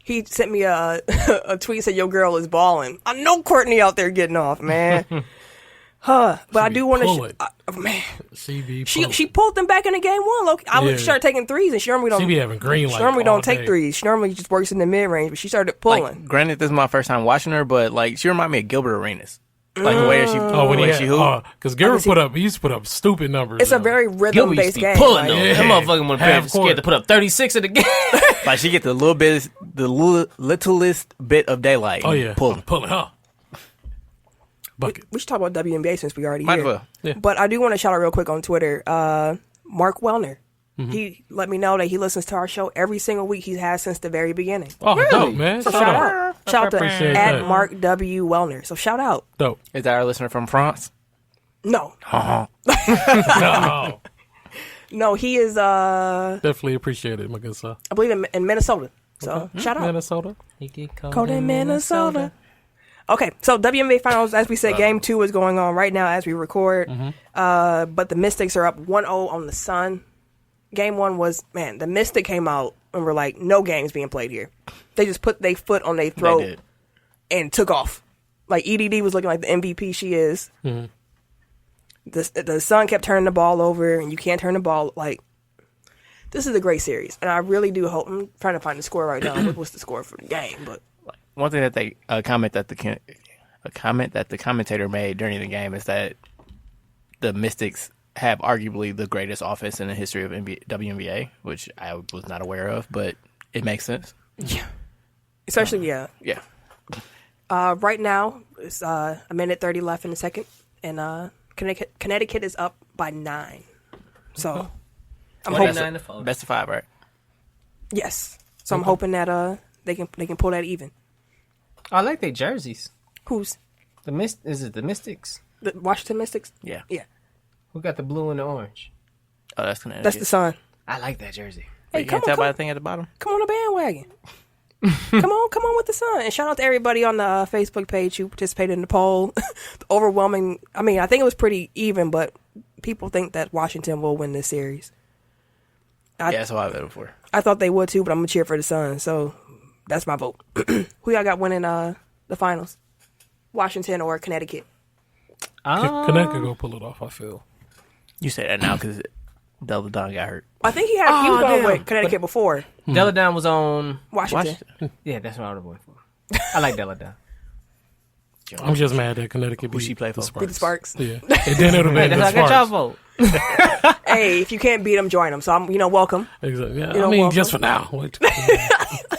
He sent me a a tweet, said your girl is balling. I know Courtney out there getting off, man. But I be do want pulling. to, man. CB. She pulled them back in the game 1. Look, I would Yeah. start taking threes, and she normally don't. She be having green lights She normally all don't take day. threes. She normally just works in the mid range, but she started pulling. Like, granted, this is my first time watching her, but like she remind me of Gilbert Arenas. Like the way she, Oh, when the he way she had, hoop. because Gilbert he used to put up stupid numbers. It's a though. very Gilbert rhythm used based to be game. pulling like- though. Yeah. That motherfucker would Half be court. scared to put up 36 in the game. Like she get the littlest bit of daylight. Oh yeah, pulling. pulling, huh? Bucket. We should talk about WNBA since we already Might as here. well. Yeah. But I do want to shout out real quick on Twitter. Mark Wellner. He let me know that he listens to our show every single week he has since the very beginning. Oh, dope, man. So Shout shout out. out. Shout out to appreciate at that. Mark W. Wellner. So shout out. Dope. Is that our listener from France? No. No, No, he is definitely appreciate it, my good sir. I believe in Minnesota. So shout out. Minnesota. He get Cold in Minnesota. Okay, so WNBA Finals, as we said, Game 2 is going on right now as we record. But the Mystics are up 1-0 on the Sun. Game 1 was, man, the Mystic came out and were like, no games being played here. They just put their foot on their They throat did. and took off. Like, EDD was looking like the MVP she is. The Sun kept turning the ball over, and you can't turn the ball. Like, this is a great series. And I really do hope, I'm trying to find the score right now. What's the score for the game? But One thing that they a comment that the commentator made during the game is that the Mystics have arguably the greatest offense in the history of WNBA, which I was not aware of, but it makes sense. Yeah. Especially, Yeah. Right now, it's a minute 30 left in the second, and Connecticut is up by 9. So, I'm hoping. Best of 5, right? Yes. So, I'm hoping that they can pull that even. I like their jerseys. Who's? Is it the Mystics? The Washington Mystics? Yeah. Yeah. Who got the blue and the orange? Oh, that's Connecticut. That's the Sun. I like that jersey. Hey, you can't tell by the thing at the bottom? Come on the bandwagon. come on with the Sun. And shout out to everybody on the Facebook page who participated in the poll. The overwhelming, I think it was pretty even, but people think that Washington will win this series. That's what I voted for. I thought they would too, but I'm going to cheer for the Sun, so that's my vote. Who y'all got winning the finals? Washington or Connecticut? Connecticut go pull it off, I feel. You say that now because Della Don got hurt. I think he was going with Connecticut before. Della Don was on Washington. Yeah, that's what I was going for. I like Della Don. I'm just mad that Connecticut beat she play for? Beat the Sparks. Yeah. And then it'll be the That's how I got y'all Sparks. vote. Hey, if you can't beat them, join them. So I'm, welcome. Exactly. Yeah. welcome. Just for now. Wait.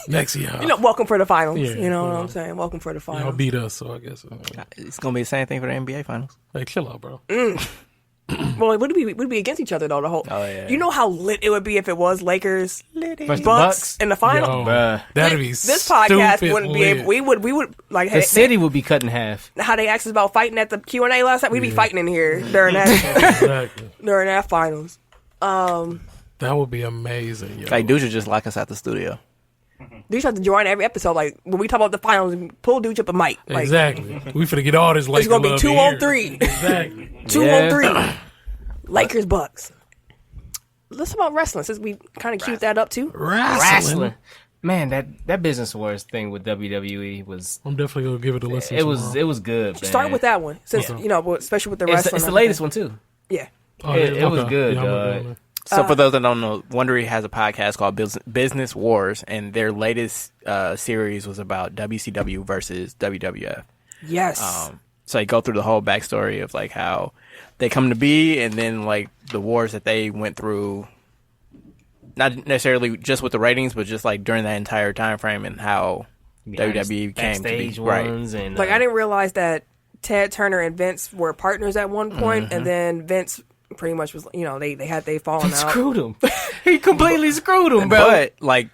Next year. Welcome for the finals. Yeah, you know what I'm saying? Welcome for the Y'all finals. beat us, so I guess. It's going to be the same thing for the NBA Finals. Hey, chill out, bro. Well, it would be against each other though. The whole. Oh, yeah. You know how lit it would be if it was Lakers, Versus Bucks in the final. Yo, Bruh. that'd be This podcast stupid wouldn't be lit. able. We would like. The city would be cut in half. How they asked us about fighting at the Q&A last night. We'd be fighting in here during that Exactly. during that finals. That would be amazing. Yo. Like, dude should just lock us out the studio. You have to join every episode. Like when we talk about the finals, pull dude up a mic. Like, Exactly. We finna get all this Lakers it's gonna be love 2 here. on 3. Exactly. 2 Yeah. on 3. Lakers Bucks. Let's talk about wrestling since we kind of queued that up too. Wrestling. Man, that Business Wars thing with WWE was I'm definitely gonna give it a listen. it was tomorrow. good. Man. Start with that one since especially with the It's, wrestling. it's the latest one too. Yeah. Oh, it was good, Yeah, I'm gonna dog. go there. So for those that don't know, Wondery has a podcast called Business Wars, and their latest series was about WCW versus WWF. Yes. So they go through the whole backstory of like how they come to be, and then like the wars that they went through, not necessarily just with the ratings, but just like during that entire time frame and how WWE came to be. Backstage Right. ones and Like I didn't realize that Ted Turner and Vince were partners at one point, and then Vince pretty much was, they fallen out. screwed him. He completely screwed him, bro. But like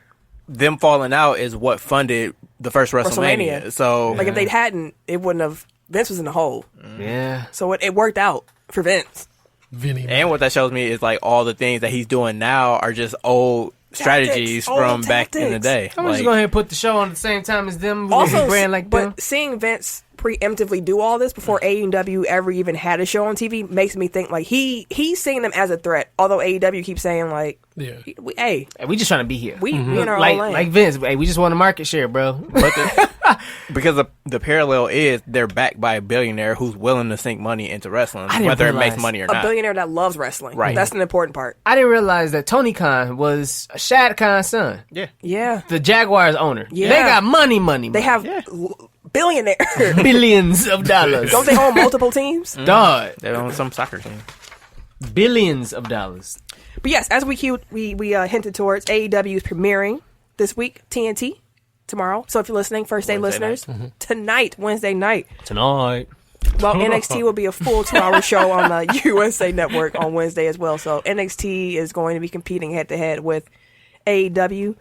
them falling out is what funded the first WrestleMania. So Like if they hadn't, it wouldn't have. Vince was in the hole, Yeah. so it worked out for Vince. Vinny. and what that shows me is like all the things that he's doing now are just old strategies Old from back in the tactics. day. I'm just Like, go ahead and put the show on at the same time as them. We Also, brand like them. but seeing Vince preemptively do all this before AEW ever even had a show on TV makes me think like he's seeing them as a threat. Although AEW keeps saying like, Yeah. hey, We just trying to be here. we in our like own lane. like Vince. Hey, we just want a market share, bro. but because the parallel is they're backed by a billionaire who's willing to sink money into wrestling, didn't whether it makes realize money or a not. billionaire that loves wrestling. Right. That's an important part. I didn't realize that Tony Khan was Shad Khan's son, Yeah. Yeah. the Jaguars owner. Yeah. They got money. They have billionaire. billions of dollars. Don't they own multiple teams? Dog, They own some soccer team. billions of dollars. But yes, as we hinted towards, AEW is premiering this week, TNT, tomorrow. So if you're listening, first day Wednesday listeners, tonight, Wednesday night. Tonight. Well, NXT will be a full 2-hour show on the USA Network on Wednesday as well. So NXT is going to be competing head-to-head with AEW.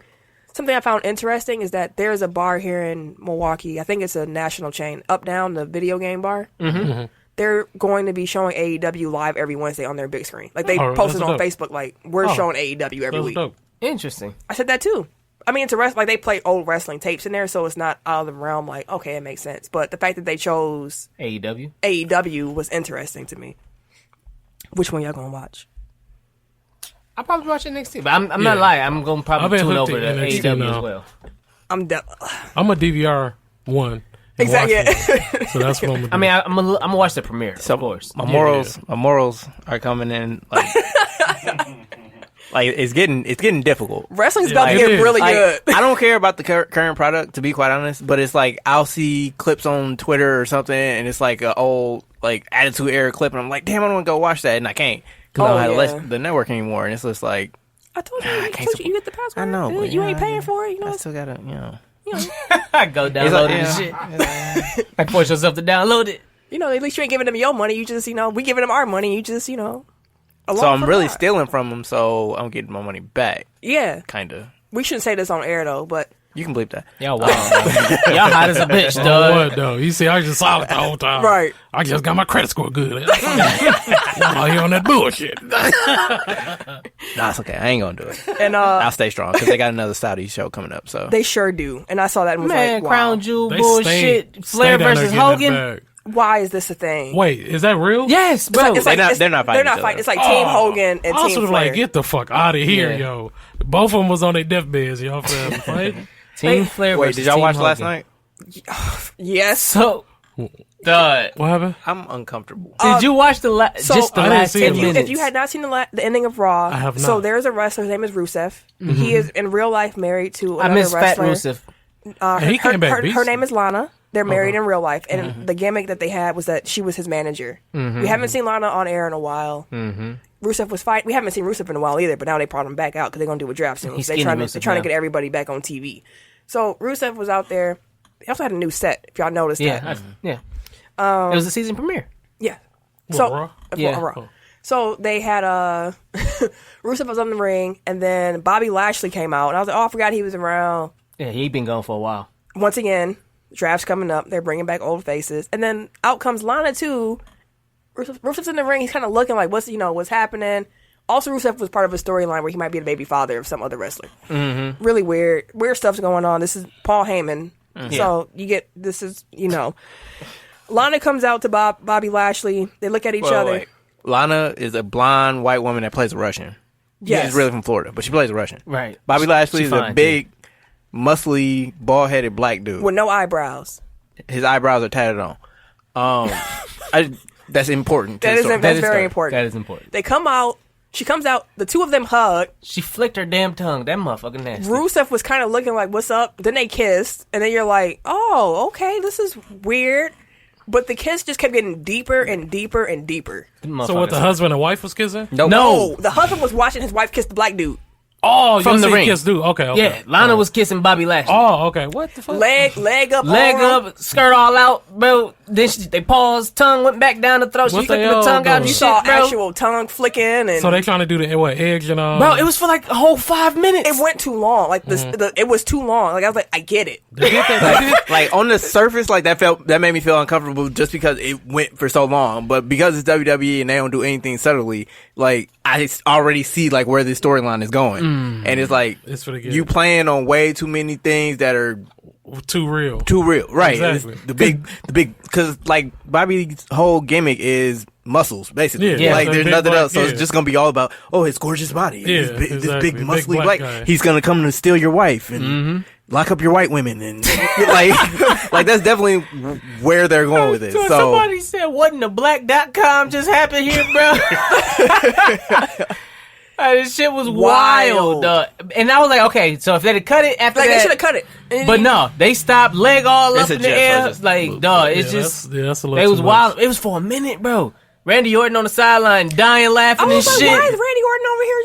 Something I found interesting is that there's a bar here in Milwaukee. I think it's a national chain. Up Down, the video game bar. Mm-hmm. They're going to be showing AEW live every Wednesday on their big screen. Like they posted on dope. Facebook, like we're showing AEW every That's week. dope. Interesting. I said that too. I mean, it's like they play old wrestling tapes in there, so it's not out of the realm. Like, okay, it makes sense. But the fact that they chose AEW. AEW was interesting to me. Which one y'all gonna watch? I'll probably watch NXT, but I'm not lying. I'm going to I've probably been tune hooked over to to NXT AEW now. as well. I'm done. I'm a DVR one. Exactly. So that's what I'm gonna do. I mean, I'm gonna watch the premiere, of course. My morals are coming in like like it's getting difficult. Wrestling's about to It get is. really Like, good. I don't care about the current product, to be quite honest, but it's like I'll see clips on Twitter or something, and it's like an old like Attitude Era clip, and I'm like, damn, I want to go watch that, and I can't Cause I don't have to let the network anymore, and it's just like I told you, you get the password. I know, but you ain't paying for it. You know, I still gotta, go download this shit. Like force yourself to download it. You know, at least you ain't giving them your money. You just, we giving them our money. You just, So I'm really stealing from them, so I'm getting my money back. Yeah. Kind of. We shouldn't say this on air, though, but... You can bleep that. Y'all wild. Y'all hot as a bitch, dog. What, though? You see, I was just solid the whole time. Right. I just got my credit score good. I'm out here on that bullshit. Nah, it's okay. I ain't gonna do it. And I'll stay strong, because they got another Saudi show coming up, so... They sure do. And I saw that and was like, wow. Crown Jewel They bullshit. Flair versus Hogan. Why is this a thing? Wait, is that real? Yes, bro. They're not fighting. They're not fighting. It's like Team Hogan and I was Team sort of Flair. like, get the fuck out of here, yo. Both of them was on their deathbeds, y'all. Team Flair. Wait, did y'all watch last night? Yes. So, what happened? I'm uncomfortable. Did you watch just the last 10 minutes? If you had not seen the ending of Raw, I have not. So there's a wrestler. His name is Rusev. Mm-hmm. He is in real life married to another I miss wrestler. Fat Rusev. He came back her name is Lana. They're married in real life, and the gimmick that they had was that she was his manager. We haven't seen Lana on air in a while. Rusev was fighting. We haven't seen Rusev in a while either, but now they brought him back out because they're going to do a draft soon. They're trying to get everybody back on TV. So Rusev was out there. He also had a new set, if y'all noticed that. Yeah. It was a season premiere. Yeah. Raw? Raw. So they had Rusev was on the ring, and then Bobby Lashley came out, and I was like, oh, I forgot he was around. Yeah, he'd been gone for a while. Once again, draft's coming up. They're bringing back old faces, and then out comes Lana too. Rusev's in the ring. He's kind of looking like, what's happening. Also, Rusev was part of a storyline where he might be the baby father of some other wrestler. Mm-hmm. Really weird stuff's going on. This is Paul Heyman, so you get Lana comes out to Bobby Lashley. They look at each other. Wait. Lana is a blonde white woman that plays a Russian. Yes. She's really from Florida, but she plays a Russian. Right. Bobby Lashley is a big, muscly, bald-headed black dude with no eyebrows. His eyebrows are tatted on. That's important. That's very important. That is important. They come out. She comes out. The two of them hug. She flicked her damn tongue. That motherfucking nasty. Rusev was kind of looking like, "What's up?" Then they kissed, and then you're like, "Oh, okay, this is weird." But the kiss just kept getting deeper and deeper and deeper. So what, the husband and wife was kissing? No, the husband was watching his wife kiss the black dude. Oh, from the ring. Kiss dude. Okay. Yeah, Lana was kissing Bobby Lashley. Oh, okay. What the fuck? Leg up, skirt all out, bro. Then they paused, tongue went back down the throat. She flicked the tongue out. You saw actual tongue flicking, and so they trying to do the eggs and all. Bro, it was for like a whole 5 minutes. It went too long. Like it was too long. Like I was like, I get it. Like on the surface, like that made me feel uncomfortable just because it went for so long. But because it's WWE and they don't do anything subtly, like I already see like where this storyline is going, and it's like you playing on way too many things that are too real, right? Exactly. The big, because like Bobby's whole gimmick is muscles, basically. Yeah, like there's nothing else, so yeah. it's just gonna be all about his gorgeous body, yeah, this big muscly black guy. guy. He's gonna come to steal your wife and lock up your white women, and like that's definitely where they're going with this. So somebody said, "Wasn't the black.com just happened here, bro?" This shit was wild. And I was like, okay, so if they'd have cut it after that, they should have cut it. But no, they stopped, leg all up in the air. Like, dog, it's that's a little they was too wild. much. It was for a minute, bro. Randy Orton on the sideline, dying, laughing and shit. Why is Randy Orton over here?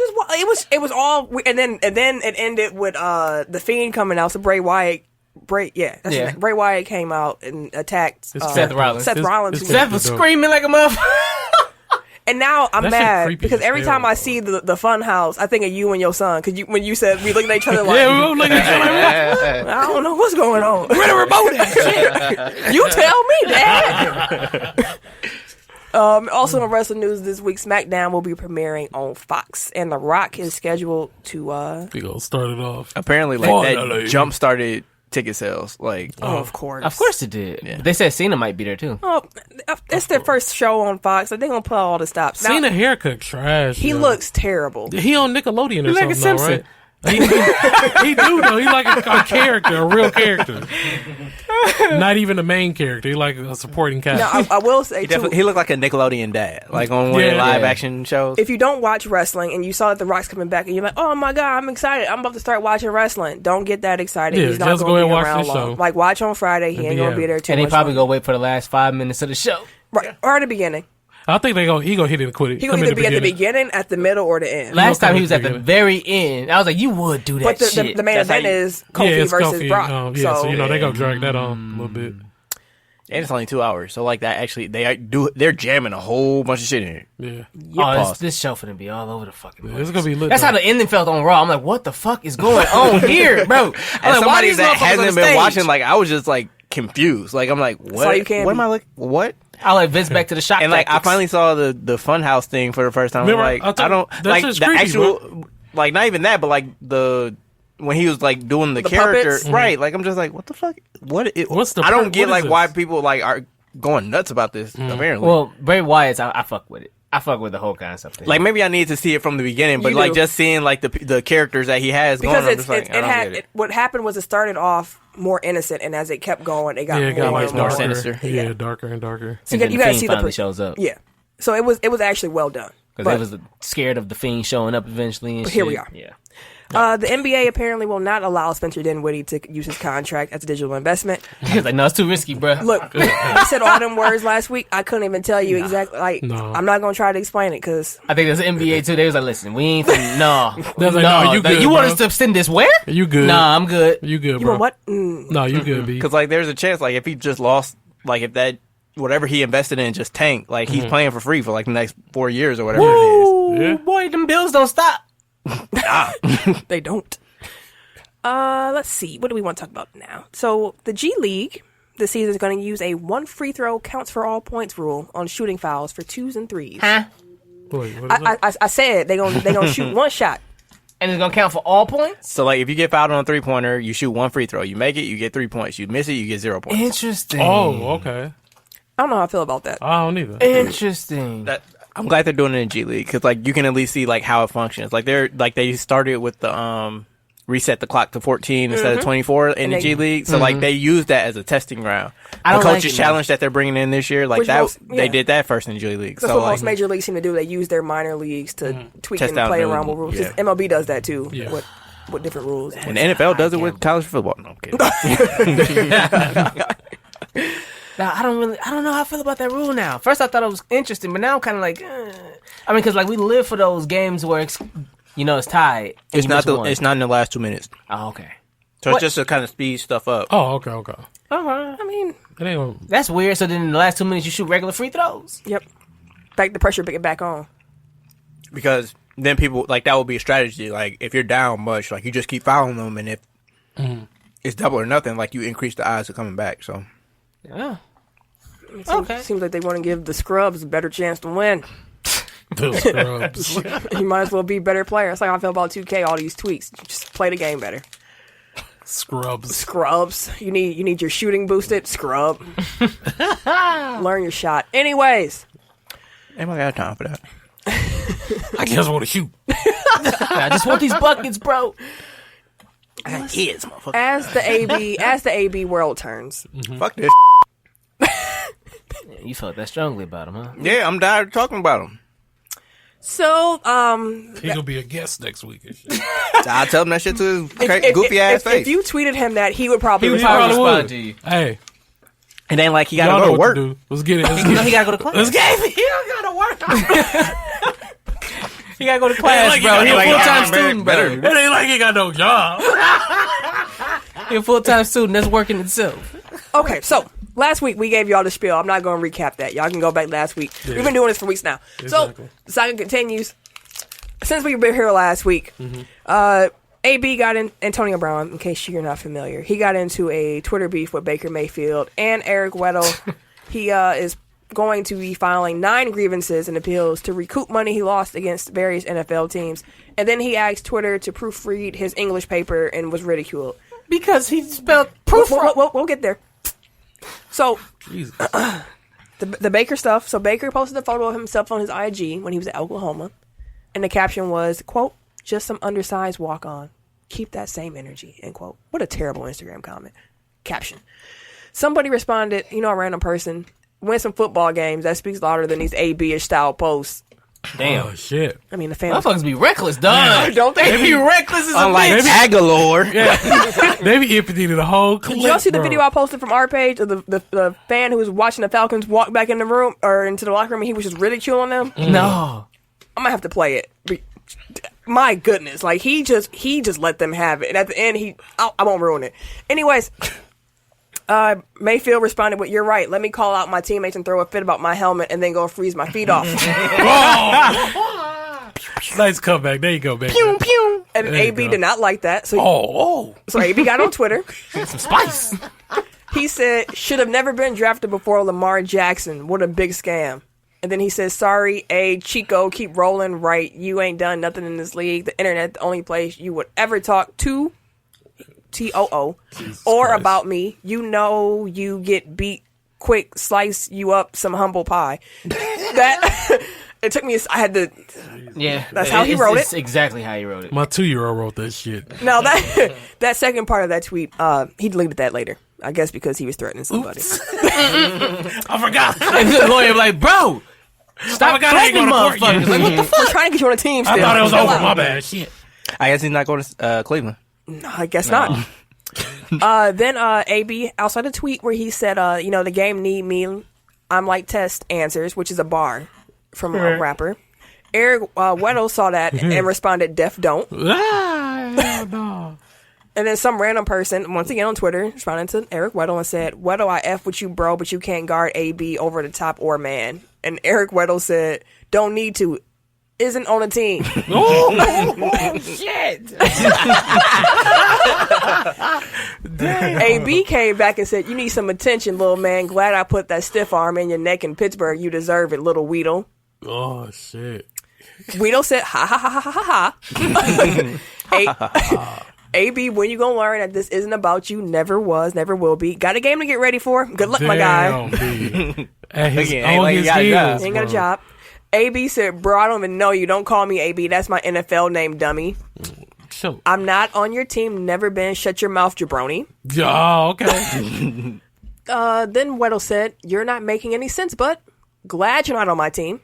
It was all, and then it ended with the Fiend coming out. So Bray Wyatt. Bray Wyatt came out and attacked Seth Rollins. Seth was screaming like a motherfucker. And now I'm mad because every time I bro. see the fun house, I think of you and your son. Because when you said we looking at each other like, Yeah, we were looking at each other. I don't know what's going on. Where the remote at? You tell me, Dad. Also in wrestling news this week, SmackDown will be premiering on Fox, and The Rock is scheduled to. We gonna start it off. apparently, like that jump started ticket sales. Like, of course It did. Yeah. They said Cena might be there too. Oh, it's their first show on Fox, so they're gonna put all the stops. Now, Cena haircut trash. he looks terrible. He on Nickelodeon or like a something, though, Simpson. right? He do though. He like a character, a real character. Not even a main character. He like a supporting cast. Now, I will say too, he looked like a Nickelodeon dad, like on one of the live action shows. if you don't watch wrestling and you saw that The Rock's coming back and you're like, oh my God, I'm excited. I'm about to start watching wrestling. Don't get that excited. Yeah, He's not just going to go be ahead and watch around the long. show. Like, watch on Friday. He ain't going to be there too And they much probably longer. go wait for the last 5 minutes of the show. Right. Or at the beginning. I think he gonna hit it and quit it. He gonna either be at the beginning, at the middle, or the end. Last time he was at the very end. I was like, you would do that but shit. the main event is Kofi versus Brock. So they gonna drag that on a little bit. And it's only 2 hours, so like that actually they're jamming a whole bunch of shit in here. Yeah. This show finna be all over the fucking place. It's gonna be lit. That's how the ending felt on Raw. I'm like, what the fuck is going on here, bro? As somebody that hasn't been watching, like I was just like confused. Like I'm like, what? What am I looking? What? I like Vince back to the shop. And like I finally saw the Funhouse thing for the first time. Remember, like I don't like the creepy, actual, bro. Like not even that, but like when he was like doing the character, puppets? Right? Like I'm just like, what the fuck? What's the? I don't get like why people like are going nuts about this. Apparently, well, Bray Wyatt's I fuck with it. I fuck with the whole concept. Like maybe I need to see it from the beginning, but like just seeing like the characters that he has because going, I'm just like, what happened was it started off more innocent, and as it kept going, it got more sinister. Yeah, darker and darker. So you got to see the shows up. Yeah, so it was actually well done because they was scared of the Fiend showing up eventually. And here we are. Yeah. The NBA apparently will not allow Spencer Dinwiddie to use his contract as a digital investment. He was like, no, it's too risky, bro. Look, he said all them words last week. I couldn't even tell you exactly. Like, I'm not going to try to explain it because I think there's NBA too. They was like, listen, we ain't finna, no, you good, you want bro. us to send this where? You good. Nah, I'm good. You good, bro. You want what? No, you good, B. Because like there's a chance like if he just lost, like if that whatever he invested in just tanked, like he's playing for free for like the next 4 years or whatever it is. Yeah. Boy, them bills don't stop. They don't. Let's see. What do we want to talk about now? So the G League this season is going to use a 1 free throw counts for all points rule on shooting fouls for 2s and 3s. Huh? Wait, what is that? I said they gonna shoot one shot. And it's gonna count for all points? So like if you get fouled on a 3-pointer, you shoot 1 free throw. You make it, you get 3 points. You miss it, you get 0 points. Interesting. Oh, okay. I don't know how I feel about that. I don't either. Interesting. I'm glad they're doing it in G League because like you can at least see like how it functions. Like they started with the reset the clock to 14 instead of 24 in the G League. So like they used that as a testing ground. The coaches challenge that they're bringing in this year, like they did that first in G League. That's so what like, most major leagues seem to do. They use their minor leagues to tweak Test and play out around with rules. yeah. MLB does that too. Yeah. With different rules. And the NFL does it with college football. No, I'm kidding. Now, I don't know how I feel about that rule now. First, I thought it was interesting, but now I'm kind of like, I mean, because like we live for those games where it's tied. It's not in the last 2 minutes. Oh, okay. So it's just to kind of speed stuff up. Oh, okay. I mean, that's weird. So then in the last 2 minutes, you shoot regular free throws. Yep. Back the pressure, get back on. Because then people like that would be a strategy. Like if you're down much, like you just keep fouling them, and if it's double or nothing, like you increase the odds of coming back. So yeah. Seems like they want to give the scrubs a better chance to win. The scrubs. You might as well be a better player. That's like how I feel about 2K. All these tweaks, just play the game better. Scrubs. You need your shooting boosted. Scrub. Learn your shot. Anyways, anybody got time for that? I just want to shoot. I just want these buckets, bro. As the AB world turns. Fuck this. You felt that strongly about him, huh? Yeah, I'm tired of talking about him. So, he gonna be a guest next week. I'll tell him that shit to his goofy ass face. If you tweeted him that, he would probably respond to you. Hey, it ain't like he gotta go to work. Let's get it. He gotta go to class. Let's get it. He don't gotta work. He gotta go to class, bro. He a full-time student, bro. It ain't like he got no job. He a full-time student that's working itself. Okay, so last week we gave y'all the spiel. I'm not going to recap that. Y'all can go back last week. Yeah. We've been doing this for weeks now. Exactly. So the saga continues. Since we've been here last week, AB got in, Antonio Brown, in case you're not familiar, he got into a Twitter beef with Baker Mayfield and Eric Weddle. He is going to be filing 9 grievances and appeals to recoup money he lost against various NFL teams. And then he asked Twitter to proofread his English paper and was ridiculed. Because he spelled proof. We'll get there. So, the Baker stuff. So Baker posted a photo of himself on his IG when he was at Oklahoma. And the caption was, quote, "Just some undersized walk-on. Keep that same energy," end quote. What a terrible Instagram comment. Caption. Somebody responded, a random person, win some football games. That speaks louder than these AB-ish style posts. Damn. Oh, shit. I mean, the fans. Motherfuckers be reckless, dog. Don't they? Be reckless as a Unlike bitch. Aguilar. Yeah. They be emptying the whole clip. Did y'all see the bro. video I posted from our page of the fan who was watching the Falcons walk back in the room or into the locker room and he was just ridiculing them? No. I'm gonna have to play it. My goodness, like he just let them have it, and at the end I won't ruin it. Anyways, Mayfield responded with, "You're right. Let me call out my teammates and throw a fit about my helmet, and then go freeze my feet off." Nice comeback. There you go, baby. Pew pew. And There you AB go. did not like that, so so AB got on Twitter. Some spice. He said, "Should have never been drafted before Lamar Jackson. What a big scam." And then he says, "Sorry, Chico, keep rolling. Right, you ain't done nothing in this league. The internet, the only place you would ever talk to TOO or Christ. about me. You know you get beat quick, slice you up some humble pie." That it took me. I had to. Yeah. That's how he wrote It's it. exactly how he wrote it. My 2-year-old wrote that shit. Now that second part of that tweet, he deleted that later. I guess because he was threatening somebody. I forgot. And the lawyer like, bro, stop threatening motherfuckers. Like, what the fuck? We're trying to get you on a team still. I thought it was Chill over. out. My bad. Shit. I guess he's not going to Cleveland. No, I guess not. Then AB outside a tweet where he said, the game need me. I'm like test answers, which is a bar from a rapper. Eric Weddle saw that and responded, "Def don't." No. And then some random person, once again on Twitter, responded to Eric Weddle and said, "Weddle, I F with you, bro, but you can't guard AB over the top or man." And Eric Weddle said, "Don't need to. Isn't on a team." Oh, Shit. AB came back and said, "You need some attention, little man. Glad I put that stiff arm in your neck in Pittsburgh. You deserve it, little Weedle." oh shit. Weedle said, "Ha ha ha ha ha ha." AB, when you gonna learn that this isn't about you? Never was, never will be. Got a game to get ready for. Good luck, my guy. Damn, At his, Again, ain't on like his he got a job. heels, Ain't got a bro. job. AB said, "Bro, I don't even know you. Don't call me AB. That's my NFL name, dummy. So, I'm not on your team. Never been. Shut your mouth, jabroni." oh, okay. Then Weddle said, "You're not making any sense, but glad you're not on my team.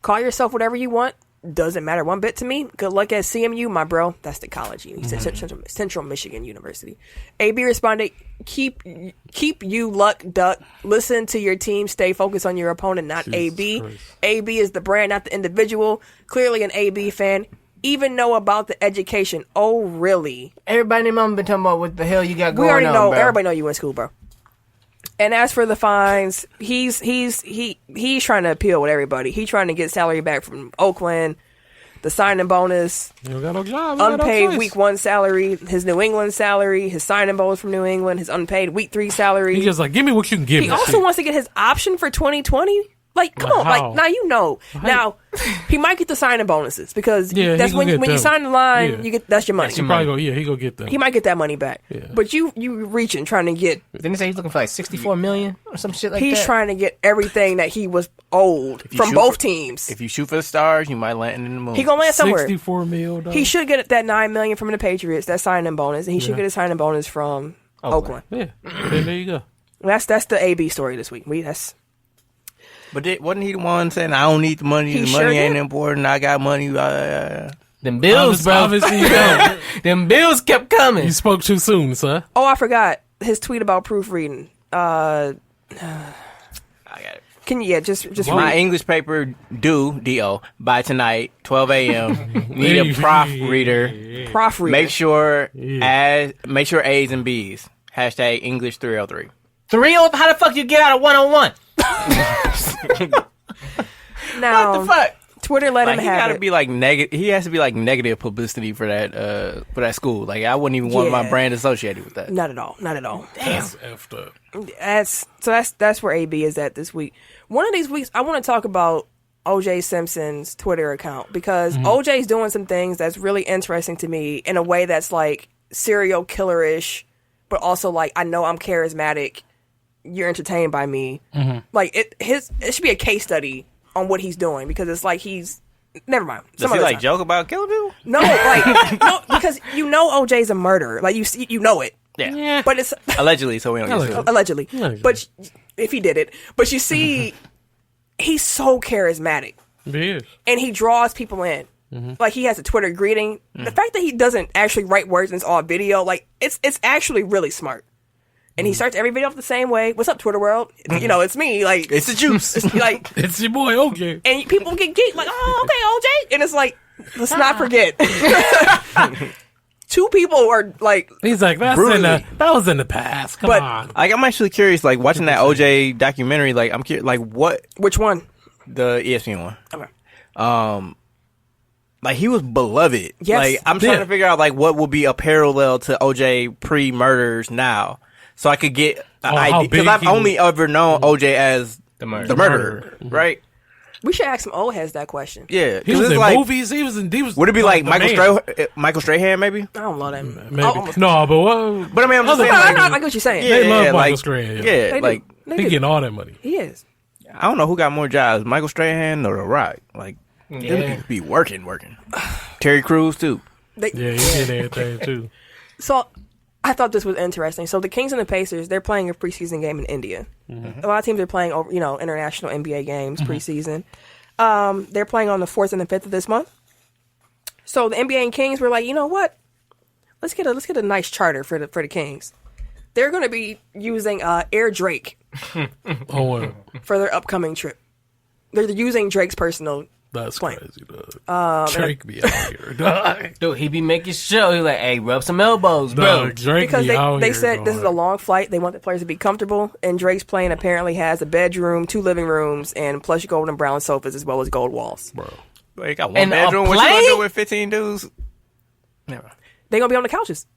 Call yourself whatever you want. Doesn't matter one bit to me. Good luck at CMU, my bro." That's the college. He said Central Michigan University. AB responded, Keep you luck, duck. Listen to your team. Stay focused on your opponent, not Jesus AB. Christ. AB is the brand, not the individual. Clearly an AB fan. Even know about the education. Oh, really? Everybody and their mama been talking about what the hell you got going We already on, know. bro. Everybody know you in school, bro. And as for the fines, he's trying to appeal with everybody. He's trying to get salary back from Oakland, the signing bonus, You don't got no job. you got no unpaid choice. week 1 salary, his New England salary, his signing bonus from New England, his unpaid week 3 salary. He just like, give me what you can give He me. also wants to get his option for 2020. Like, come Like on, how? like now you know. Now he might get the signing bonuses because Yeah, that's he when gonna get you them. sign the line, Yeah. you get that's your money. He probably go, he go get them. He might get that money back. Yeah. But you reaching trying to get Didn't he say he's looking for like 64 million or some shit like he's that? trying to get everything that he was owed you from shoot both for- teams. If you shoot for the stars, you might land in the moon. He gonna land somewhere. 64 mil, though. He should get that $9 million from the Patriots, that signing bonus, and he should get a signing bonus from Oakland. Yeah. Then there you go. That's the AB story this week. But wasn't he the one saying, "I don't need the money. He The sure money ain't did. important. I got money." Them bills, bro. Obviously, you don't. Them bills kept coming. You spoke too soon, son. Oh, I forgot his tweet about proofreading. I got it. Can you just My read? English paper due D.O. by tonight, 12 a.m. Need a prof reader. Proofreading. Make sure A's and B's. Hashtag English 303. 3-0. How the fuck you get out of 101? Now, What the fuck? Twitter let Like, him he have gotta it. be like negative. He has to be like negative publicity for that school. Like, I wouldn't even want my Yeah. brand associated with that. Not at all. Not at all. That's effed up. That's where AB is at this week. One of these weeks, I want to talk about OJ Simpson's Twitter account because OJ's doing some things that's really interesting to me in a way that's like serial killer-ish, but also like I know I'm charismatic. You're entertained by me. Like it should be a case study on what he's doing because it's like he's never mind. Does he like joke about killing people? No, like no, because you know OJ's a murderer. Like you know it. Yeah. But it's Allegedly, so we don't get sued. allegedly. Allegedly. But if he did it, but you see, he's so charismatic. He is. And he draws people in. Like, he has a Twitter greeting. The fact that he doesn't actually write words and it's all video, like, it's actually really smart. And he starts every video off the same way. What's up, Twitter world? You know, it's me. Like, it's the juice. It's like, it's your boy OJ. And people get geeked, like, oh, okay, OJ. And it's like, let's not forget. 2 people are like, he's like, that was in the past. Come on. Like, I'm actually curious, like, watching that OJ documentary, like, I'm curious, like, what? Which one? The ESPN one. Okay. Like, he was beloved. Yes. Like, I'm trying to figure out, like, what will be a parallel to OJ pre-murders now. So I could get an idea. Because I've only ever known OJ as the murderer. Right? We should ask some old heads that question. Yeah. He was in movies. He was would it be like Michael Strahan, maybe? I don't love that. Maybe. No, but what? But I mean, I'm just saying. I get what you're saying. They love Michael Strahan. Yeah, like, he getting all that money. He is. I don't know who got more jobs, Michael Strahan or The Rock. Like, they be working. Terry Crews, too. He did everything, too. So, I thought this was interesting. So, the Kings and the Pacers, they're playing a preseason game in India. A lot of teams are playing over, international NBA games preseason. They're playing on the 4th and the 5th of this month. So, the NBA and Kings were like, you know what? Let's get a nice charter for the Kings. They're going to be using Air Drake for their upcoming trip. They're using Drake's personal That's plane. crazy, dog. Drake be out here, dog. Dude, he be making sure. He like, hey, rub some elbows, bro. Drake because be out they here, said this is a long flight. They want the players to be comfortable. And Drake's plane apparently has a bedroom, 2 living rooms, and plush gold and brown sofas as well as gold walls. Bro, they got one bedroom. What you gonna do with 15 dudes? Never. They gonna be on the couches.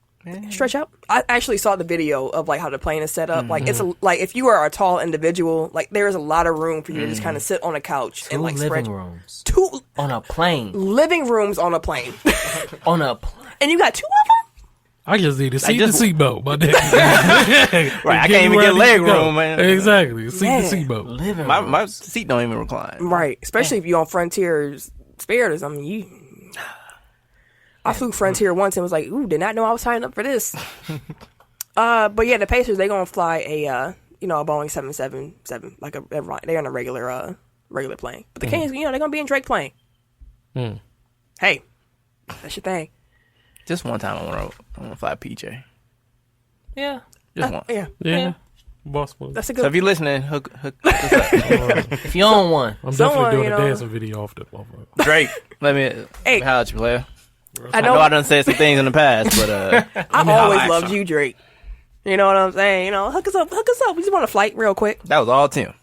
Stretch out. I actually saw the video of like how the plane is set up. Like it's like if you are a tall individual, like there is a lot of room for you to just kind of sit on a couch and like living spread. Rooms 2 on a plane. living rooms on a plane. On a plane. And you got 2 of them? I just need to see the seatbelt, my nigga. Right, I can't even get leg room, man. Exactly, see the seatbelt. My seat don't even recline. Right, especially if you're on Frontier's Spirit or something. I flew Frontier once and was like, ooh, did not know I was signing up for this. But yeah, the Pacers, they're going to fly a Boeing 777, like they're on a regular plane. But the Kings, they're going to be in Drake plane. Hey, that's your thing. Just one time I want to fly PJ. Yeah. Just one. Yeah. Boss one. That's a good So if you're listening, hook us up. If you own one. I'm definitely doing a dancing video off that motherfucker. Drake, let me holler at you, player. I know I done said some things in the past, but I always loved you, Drake. You know what I'm saying? Hook us up. We just want a flight real quick. that was all Tim.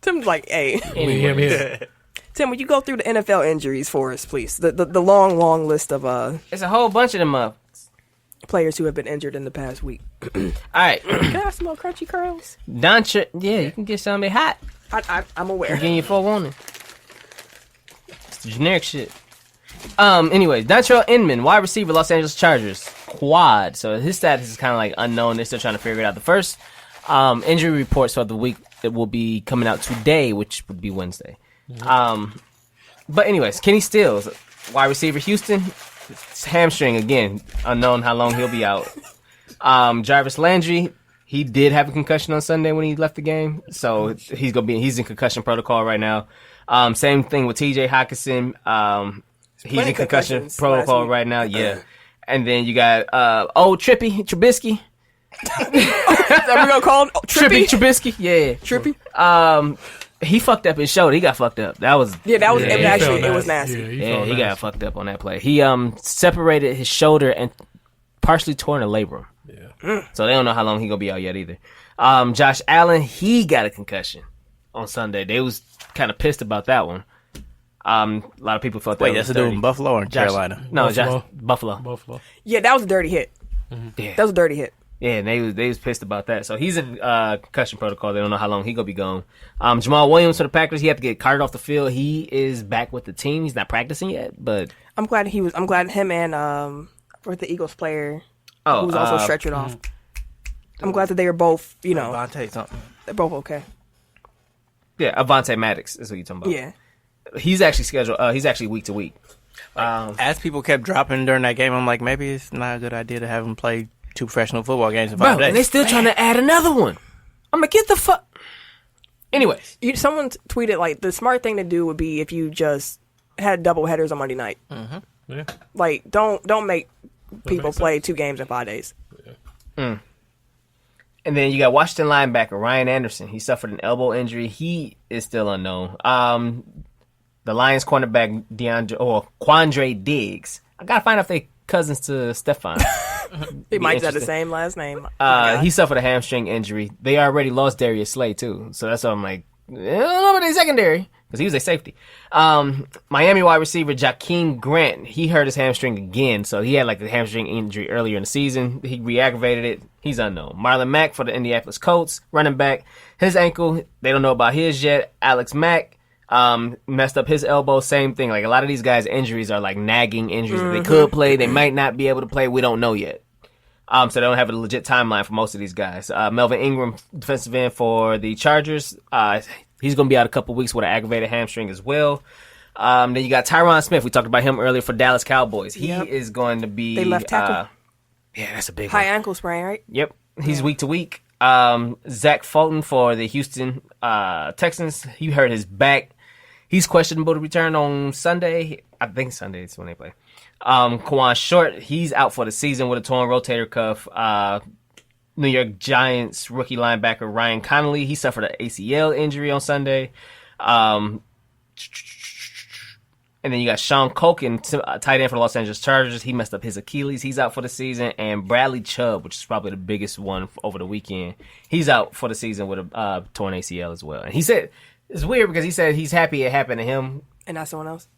Tim's like, hey. Anyway. Tim, would you go through the NFL injuries for us, please? The long list of It's a whole bunch of them up. players who have been injured in the past week. All right. Can I have some more crunchy curls? Dontre, yeah, you can get something hot. I'm aware. I'm getting you forewarning. It's the generic shit. Anyway, Dontrell Inman, wide receiver, Los Angeles Chargers, quad. So his status is kind of like unknown. They're still trying to figure it out. The first injury reports for the week that will be coming out today, which would be Wednesday. But anyways, Kenny Stills, wide receiver, Houston, it's hamstring again, unknown how long he'll be out. Jarvis Landry, he did have a concussion on Sunday when he left the game, so he's in concussion protocol right now. Same thing with T.J. Hockenson. He's in concussion protocol right now. Yeah, and then you got old Trubisky. That we're gonna call him Trubisky. Yeah, Trippy. He fucked up his shoulder. He got fucked up. That was it was nasty. Yeah, he got fucked up on that play. He separated his shoulder and partially torn a labrum. Yeah. So they don't know how long he gonna be out yet either. Josh Allen, he got a concussion on Sunday. They was kind of pissed about that one. A lot of people thought that. Wait, that's a dude in Buffalo or Carolina? No, Buffalo. Yeah, that was a dirty hit. Yeah. That was a dirty hit. Yeah, and they was pissed about that. So he's in concussion protocol. They don't know how long he gonna be gone. Jamal Williams for the Packers, he had to get carted off the field. He is back with the team. He's not practicing yet, but I'm glad him and for the Eagles player who was also stretchered off. I'm glad that they were both, Avante something. They're both okay. Yeah, Avante Maddox is what you're talking about. Yeah. He's actually scheduled. He's actually week to week. As people kept dropping during that game, I'm like, maybe it's not a good idea to have him play 2 professional football games in 5 days. And they still trying to add another one. I'm like, get the fuck. Anyways. Someone tweeted, like, the smart thing to do would be if you just had double headers on Monday night. Yeah. Like, don't make people play 2 games in 5 days. And then you got Washington linebacker Ryan Anderson. He suffered an elbow injury. He is still unknown. The Lions cornerback Quandre Diggs. I gotta find out if they cousins to Stephon. They might have the same last name. He suffered a hamstring injury. They already lost Darius Slay too, so that's why I'm like, I don't know about the secondary because he was a safety. Miami wide receiver Jakeem Grant, he hurt his hamstring again, so he had like a hamstring injury earlier in the season. He re-aggravated it. He's unknown. Marlon Mack for the Indianapolis Colts, running back, his ankle, they don't know about his yet. Alex Mack messed up his elbow, same thing. Like a lot of these guys' injuries are like nagging injuries that they could play, they might not be able to play. We don't know yet. So they don't have a legit timeline for most of these guys. Melvin Ingram, defensive end for the Chargers. He's going to be out a couple weeks with an aggravated hamstring as well. Then you got Tyron Smith. We talked about him earlier for Dallas Cowboys. He is going to be... They left tackle. Yeah, that's a big high one. ankle sprain, right? Yep. He's week to week. Zach Fulton for the Houston Texans. He hurt his back. He's questionable to return on Sunday. I think Sunday is when they play. Kawan Short, he's out for the season with a torn rotator cuff. New York Giants rookie linebacker Ryan Connolly, he suffered an ACL injury on Sunday. And then you got Sean Culkin, tight end for the Los Angeles Chargers. He messed up his Achilles. He's out for the season. And Bradley Chubb, which is probably the biggest one over the weekend, he's out for the season with a torn ACL as well. And he said, it's weird because he said he's happy it happened to him. And not someone else?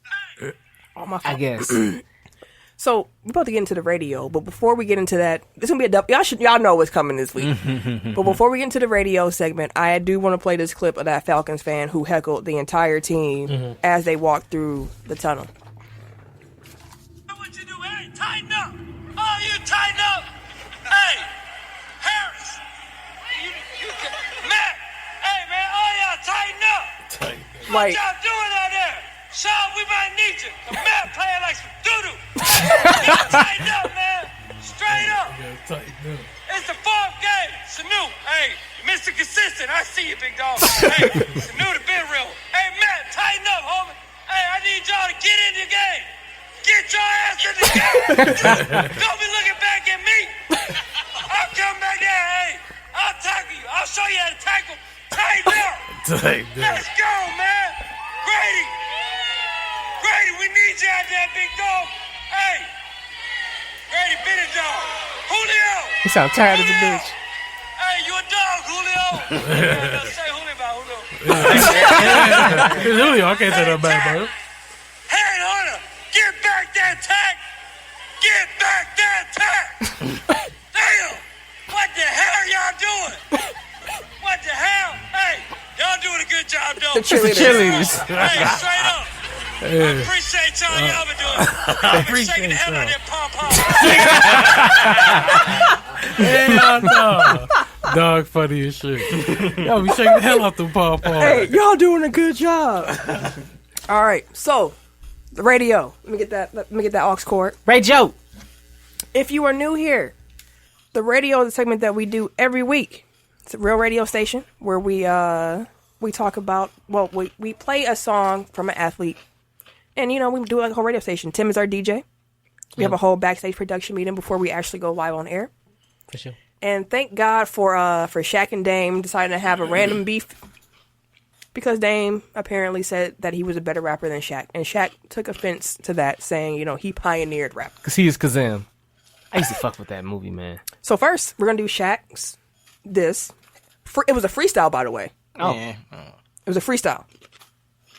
Oh, my fault. I guess. So we're about to get into the radio, but before we get into that, this is gonna be y'all know what's coming this week. But before we get into the radio segment, I do want to play this clip of that Falcons fan who heckled the entire team as they walked through the tunnel. What you do? Hey, tighten up! Oh, you tighten up! Hey, Harris, Matt, hey man, oh y'all tighten up! What y'all doing out there? Sean, we might need you. The Matt playing like some doo-doo. Y'all tighten up, man. Straight up. It's the 4th game. Sanu, hey, Mr. Consistent, I see you, big dog. Hey, Sanu the been real. Hey, Matt, tighten up, homie. Hey, I need y'all to get in the game. Get your ass in the game. Don't be looking back at me. I'll come back there, hey. I'll tackle you. I'll show you how to tackle. Tighten up. Let's go, man. Grady, we need you out there, big dog. Hey, Grady, been a dog. Julio. He sounds tired as a bitch. Hey, you a dog, Julio. Don't say Julio about Julio. Julio, I can't say that bad, bro. Hey, Hunter, get back that tack. Get back that tack. Damn, what the hell y'all doing? What the hell? Hey, y'all doing a good job, though. The cheerleaders. Hey, straight up. I appreciate y'all been doing. Y'all been shaking the hell out of that pom-pom. Hell no. Dog funny as shit. Yo, we shaking the hell out the pom-pom. Hey, y'all doing a good job. All right, so the radio. Let me get that aux cord. Ray Joe. If you are new here, the radio is a segment that we do every week. It's a real radio station where we talk about, we play a song from an athlete. And, we do it like a whole radio station. Tim is our DJ. We have a whole backstage production meeting before we actually go live on air. For sure. And thank God for Shaq and Dame deciding to have a random beef. Because Dame apparently said that he was a better rapper than Shaq. And Shaq took offense to that, saying, he pioneered rap. Because he is Kazam. I used to fuck with that movie, man. So first, we're going to do Shaq's diss. It was a freestyle, by the way. Oh. Yeah. It was a freestyle.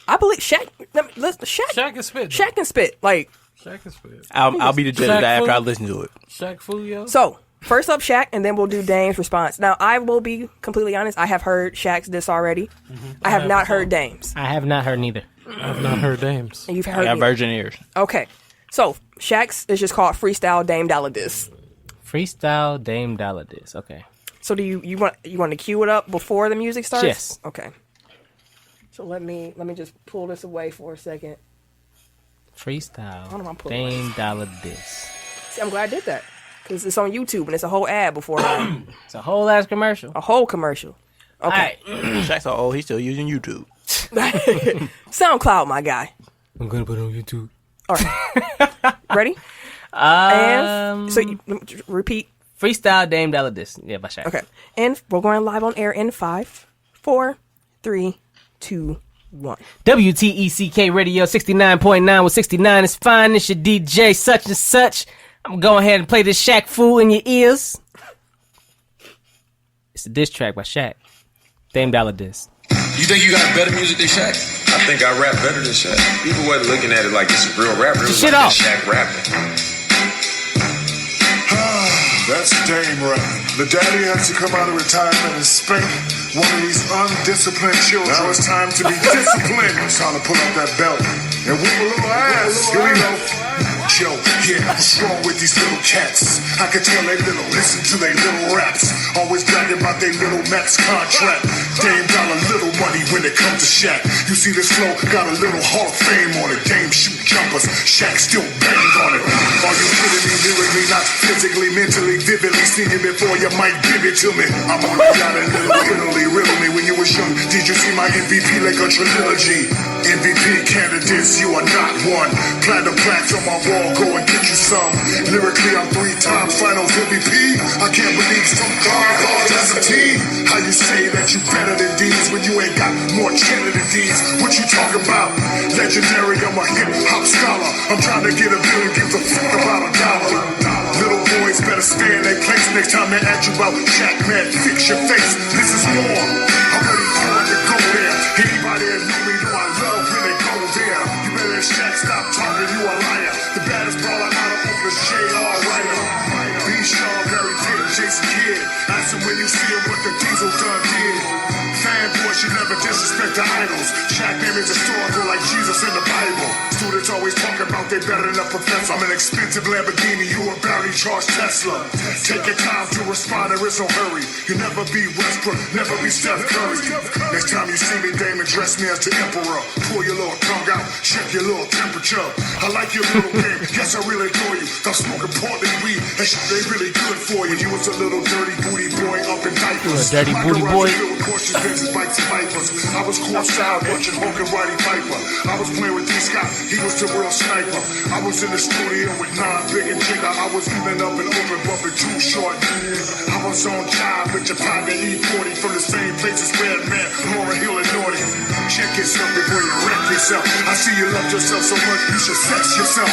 I believe Shaq. Shaq can spit. Shaq can spit. Like, Shaq can spit. I'll be the judge of that after I listen to it. Shaq fool, yo. So, first up, Shaq, and then we'll do Dame's response. Now, I will be completely honest. I have heard Shaq's diss already. I have not heard Dame's. I have not heard neither. I have not heard Dame's. And you've heard I got neither. virgin ears. Okay. So, Shaq's is just called Freestyle Dame Dollar Diss. Freestyle Dame Dollar Diss. Okay. So, do you want to cue it up before the music starts? Yes. Okay. So let me just pull this away for a second. Freestyle Hold on, I'm pulling Dame Dollar Diss. See, I'm glad I did that because it's on YouTube and it's a whole ad before It's a whole ass commercial. a whole commercial. Okay. All right. Shaq's so old, he's still using YouTube. SoundCloud, my guy. I'm gonna put it on YouTube. All right. Ready? And so you, repeat. Freestyle Dame Dollar Diss. Yeah, by Shaq. Okay. And we're going live on air in 5, 4, 3, 2, 1. WTECK Radio 69.9 with 69 is fine. It's your DJ such and such. I'm gonna go ahead and play this Shaq fool in your ears. It's a diss track by Shaq. Dame Dollar Diss. You think you got better music than Shaq? I think I rap better than Shaq. People wasn't looking at it like this is real rapper. It was Shit like off. this Shaq rapping. That's Dame rapping. The daddy has to come out of retirement and spank one of these undisciplined children. Now it's time to be disciplined. It's time to pull up that belt and whip a little ass. Here we go. Joe, yeah, what's wrong with these little cats? I can tell they little, listen to they little raps. Always bragging about they little max contract. Dame Dollar little money when it comes to Shaq. You see this flow, got a little Hall of Fame on it. Dame shoot jumpers, Shaq still banged on it. Are you kidding me? Lyrically, not physically, mentally, vividly. Seen it before, you might give it to me. I'm on the yacht in Little Italy. Riddle me when you was young. Did you see my MVP like a trilogy? MVP candidates, you are not one. Platinum plaques on my wall, go and get you some. Lyrically, I'm 3-time finals MVP. I can't believe some guard as a team. How you say that you better than these when you ain't got more cheddar than these? What you talking about? Legendary, I'm a hip hop scholar. I'm trying to get a bill and give a fuck about $1. Little boys better stay in their place next time they ask you about Shaq, man, fix your face. This is war. I'm ready for it to go there. Anybody that know me know I love when they go there. You better let Shaq stop talking, you a liar. The baddest baller out of Oakland, J.R. Ryder. B. Shaw, Barry Pitt, Jason Kidd. Ask him when you see him what the Diesel done did. Fanboys should never disrespect the idols. Shaq name is historical like Jesus in the Bible. Students always talk about they better than a professor. I'm an expensive Lamborghini, you a barely charged Tesla. Take your time to respond, there is no hurry. You never be Westbrook, never be Steph Curry. Next time you see me, Dame, address me as the emperor. Pull your little tongue out, check your little temperature. I like your little game, yes I really adore you. I'm smoking Portland weed, that shit they really good for you. You was a little dirty booty boy up in diapers. Dirty booty boy. Bikes and vipers. I was courtside watching Hogan Roddy Piper. I was playing with D-Scott, he was the real sniper. I was in the studio with Nine, Big and Jigger. I was even up in open bumping Too Short. I was on job with your partner E40 from the same place as Redman, Laura Hill and Naughty. Check yourself before you wreck yourself. I see you love yourself so much, you should sex yourself.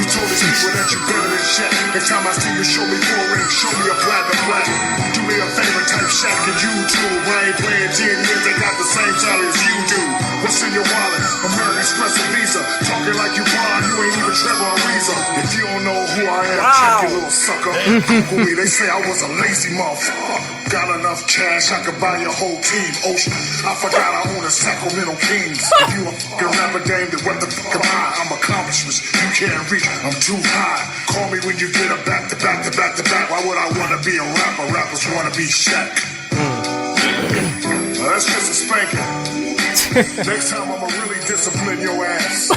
You told these people that you better than Shaq. Next time I see you, show me 4 rings, show me a platinum black. Do me a favor, type Shaq and YouTube. I ain't playing 10 years, they got the same salary as you do. What's in your wallet? American Express and Visa. Talking like you blind, you ain't even Trevor Ariza. If you don't know who I am, check your little sucker. Google me, they say I was a lazy motherfucker. Got enough cash, I could buy your whole team. Ocean, I forgot I own the Sacramento Kings. If you a fucking rapper, Dame, then what the fuck am I? I'm accomplishments, you can't reach, I'm too high. Call me when you get a back to back to back to back. Why would I wanna be a rapper? Rappers wanna be Shaq. That's just a spanking. Next time I'ma really discipline your ass.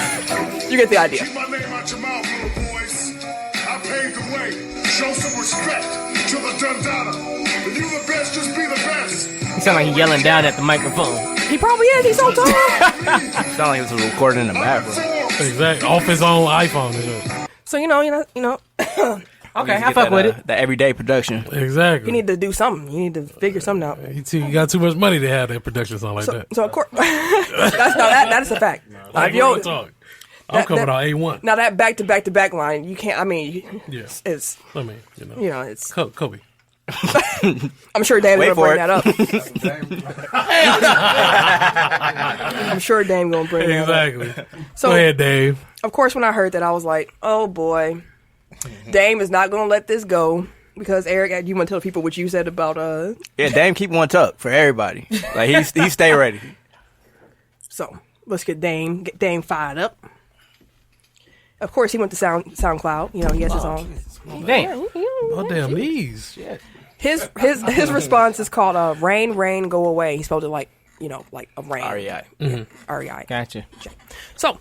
You get the idea. Keep my name out your mouth, little boys. I paved the way. Show some respect to the Dundada. If you the best, just be the best. He sound like he's yelling down at the microphone. He probably is. He's so tall. Sound like he was recording in the bathroom. Exactly. Off his own iPhone. So you know. Okay, I fuck with it. The everyday production. Exactly. You need to do something. You need to figure something out. You got too much money to have that production song like that. So of course, that's a fact. Like, real talk. I'm coming out A1. Now that back to back to back line, you can't. I mean, Yeah. it's I mean, it's. Kobe. I'm sure Dame's Wait gonna bring for that up. I'm sure Dame gonna bring that up. Exactly. So go ahead, Dave. of course, when I heard that, I was like, oh boy, Dame is not gonna let this go. Because Eric, you want to tell people what you said about Yeah, Dame keep one tuck for everybody. Like he stay ready. So let's get Dame fired up. Of course, he went to SoundCloud. You know, he has his own. Damn. Oh damn, these. His response is called "Rain, Rain, Go Away." He spelled it like like a rain. REI. REI. Gotcha. So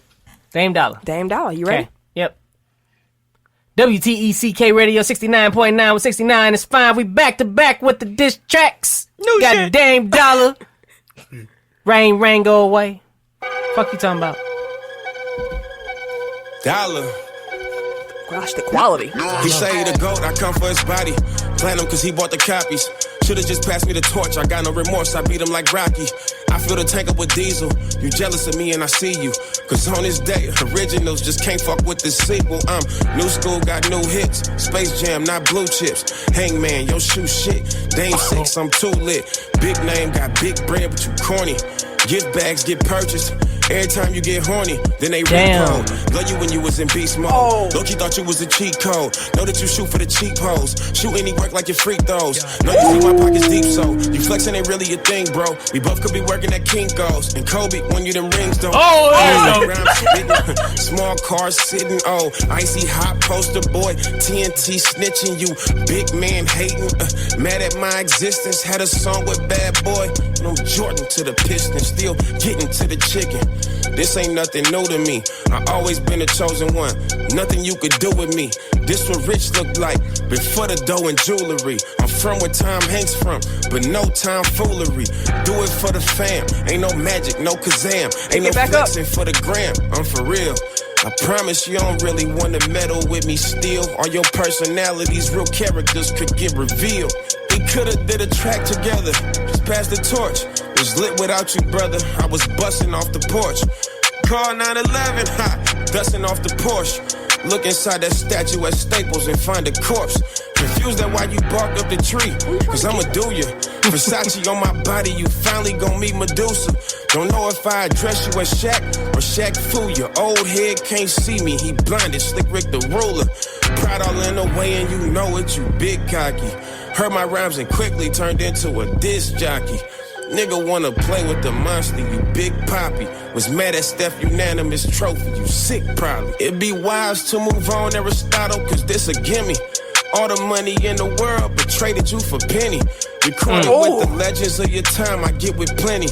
Dame Dollar. Dame Dollar, you ready? Okay. Yep. WTECK Radio 69.9 with 69 is fine. We back to back with the diss tracks. No Got shit. Dame Dollar. Rain, go away. Fuck you talking about? Dollar. Gosh, the quality. He say he the GOAT, I come for his body. Plan him cause he bought the copies. Should've just passed me the torch, I got no remorse, I beat him like Rocky. I fill the tank up with diesel. You jealous of me and I see you. Cause on this day, originals just can't fuck with the sequel. I'm new school, got new hits. Space Jam, not blue chips. Hangman, your shoe shit. Dame 6, I'm too lit. Big name, got big bread, but you corny. Gift bags get purchased. Every time you get horny, then they repo. Love you when you was in beast mode. Oh. Loki thought you was a cheat code. Know that you shoot for the cheap hoes. Shoot any work like your free throws. Know you see my pockets deep, so you flexing ain't really a thing, bro. We both could be working at Kinko's. And Kobe, when you them rings don't. Small cars sitting, icy hot poster boy. TNT snitching, you big man hating. Mad at my existence. Had a song with Bad Boy. And I'm Jordan to the Pistons. Still getting to the chicken. This ain't nothing new to me. I always been the chosen one. Nothing you could do with me. This what rich look like. Before the dough and jewelry. I'm from where Tom Hanks from, but no time foolery. Do it for the fam. Ain't no magic, no Kazam. Ain't no flexing for the gram. I'm for real. I promise you don't really want to meddle with me still. All your personalities, real characters could get revealed. We coulda did a track together. Just pass the torch. Was lit without you, brother. I was busting off the porch. Call 911, dusting off the Porsche. Look inside that statue at Staples and find a corpse. Confused at why you barked up the tree. Cause I'ma do ya. Versace on my body, you finally gon' meet Medusa. Don't know if I address you as Shaq or Shaq fool ya. Old head can't see me, he blinded, Slick Rick the ruler. Pride all in the way and you know it, you big cocky. Heard my rhymes and quickly turned into a disc jockey. Nigga wanna play with the monster, you big poppy. Was mad at Steph, unanimous trophy, you sick probably. It'd be wise to move on, Aristotle, cause this a gimme. All the money in the world, but traded you for penny. Recorded with the legends of your time, I get with plenty.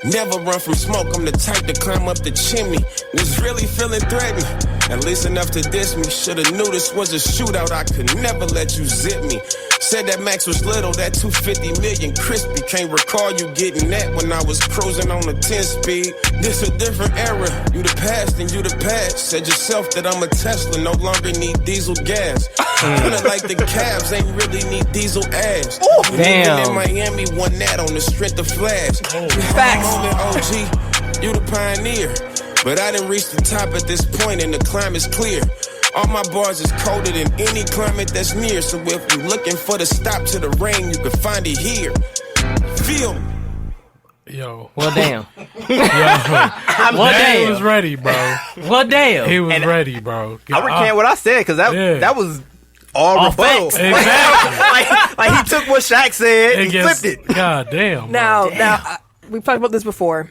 Never run from smoke, I'm the type to climb up the chimney. Was really feeling threatened, at least enough to diss me. Shoulda knew this was a shootout, I could never let you zip me. Said that Max was little, that 250 million crispy. Can't recall you getting that when I was cruising on a 10 speed. This a different era, you the past and you the past. Said yourself that I'm a Tesla, no longer need diesel gas. Feeling like the Cavs ain't really need diesel ass. Damn. In Miami won that on the strength of Flash. Facts. OG, you the pioneer. But I didn't reach the top at this point and the climate's clear. All my bars is colder than any climate that's near. So if you're looking for the stop to the rain, you can find it here. Feel. Yo. Well, damn. He was ready, bro. Well, damn. He was ready, bro. I recant what I said because that was all rebuttal. Exactly. like he took what Shaq said and flipped it. God damn. Bro. Now, we've talked about this before.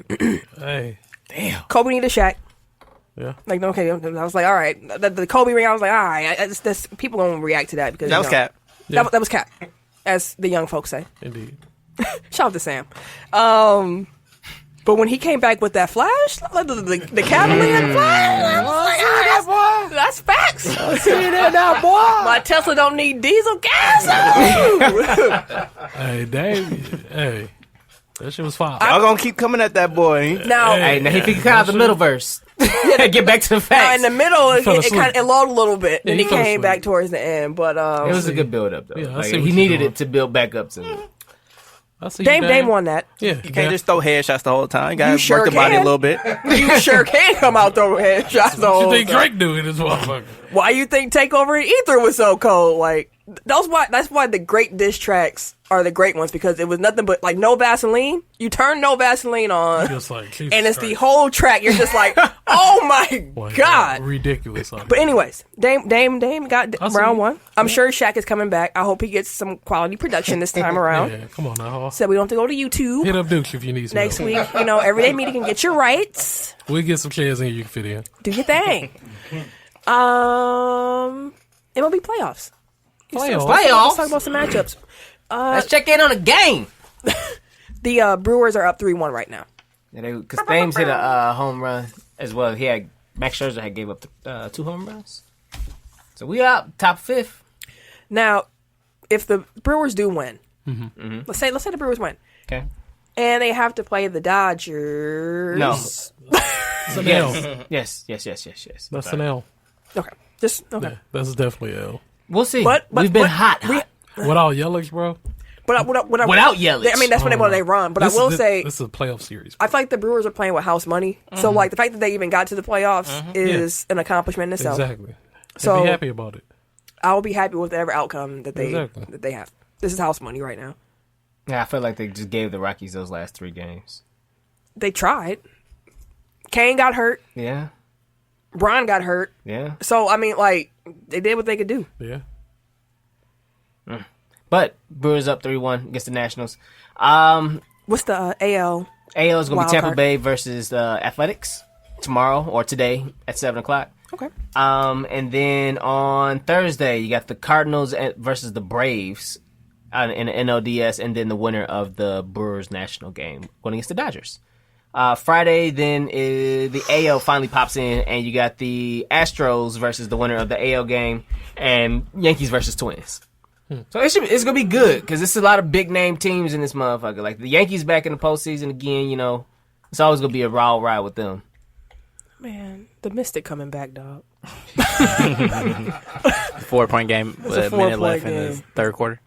Hey. Damn. Kobe needed Shaq. Yeah. Like, okay, I was like, all right. The Kobe ring, I was like, all right. People don't react to that because That was cap. That was cap, as the young folks say. Indeed. Shout out to Sam. But when he came back with that flash, like the Cavalier flash, I was like, that's facts. See that boy. My Tesla don't need diesel gas. Hey, Dave. Hey. That shit was fire. Y'all gonna keep coming at that boy. Now, Hey, now he can cut out the middle verse. Get back to the now facts. in the middle, fell it kind of lulled a little bit, Yeah, and he he fell came asleep. back towards the end. But It was a good build up though. Yeah, I Like, see what he you're needed doing. it to build back up to me. I see Dame you, won that. Yeah. You can't just throw headshots the whole time. You gotta sure work the body a can. little bit. You sure can come out throwing headshots. The What whole you think time. Drake do in this motherfucker? Why you think Takeover and Ether was so cold? Like that's why the great diss tracks are the great ones, because it was nothing but like No Vaseline. You turn No Vaseline on, Just like, Jesus and it's the Christ. whole track. You're just like, oh my Boy, god. ridiculous. But anyways, Dame got I see round you. one. I'm sure Shaq is coming back. I hope he gets some quality production this time around. Yeah, come on now. So we don't have to go to YouTube Hit up Dukes if you need some next help. week. You know, everyday meeting can get your rights. We'll get some chairs in here you can fit in. Do your thing. MLB playoffs. Playoffs? Let's talk about some matchups. Let's check in on the game. The Brewers are up 3-1 right now. Because Thames hit a home run as well. Max Scherzer had gave up 2 home runs. So we up top 5th. Now, if the Brewers do win, let's say the Brewers win. Okay. And they have to play the Dodgers. No. It's an L. Yes. That's an L. Okay. Okay. Yeah, that's definitely L. We'll see. But We've been hot. Without Yelich, bro. Without Yelich. I mean, that's when they run. But I will say, this is a playoff series. I feel like the Brewers are playing with house money. So, like, the fact that they even got to the playoffs is an accomplishment in itself. Exactly. So be happy about it. I'll be happy with whatever outcome that they have. This is house money right now. Yeah, I feel like they just gave the Rockies those last 3 games. They tried. Kane got hurt. Yeah. Bron got hurt. Yeah. So, I mean, like, they did what they could do. Yeah. But Brewers up 3-1 against the Nationals. What's the AL? AL is going to be Tampa card? Bay versus Athletics tomorrow or today at 7 o'clock. Okay. And then on Thursday, you got the Cardinals versus the Braves in the NLDS, and then the winner of the Brewers National game going against the Dodgers. Friday, then the AL finally pops in, and you got the Astros versus the winner of the AL game, and Yankees versus Twins. So it's going to be good, because there's a lot of big-name teams in this motherfucker. Like, the Yankees back in the postseason again, you know. It's always going to be a raw ride with them. Man, the Mystic coming back, dog. 4-point game with a minute left in the third quarter.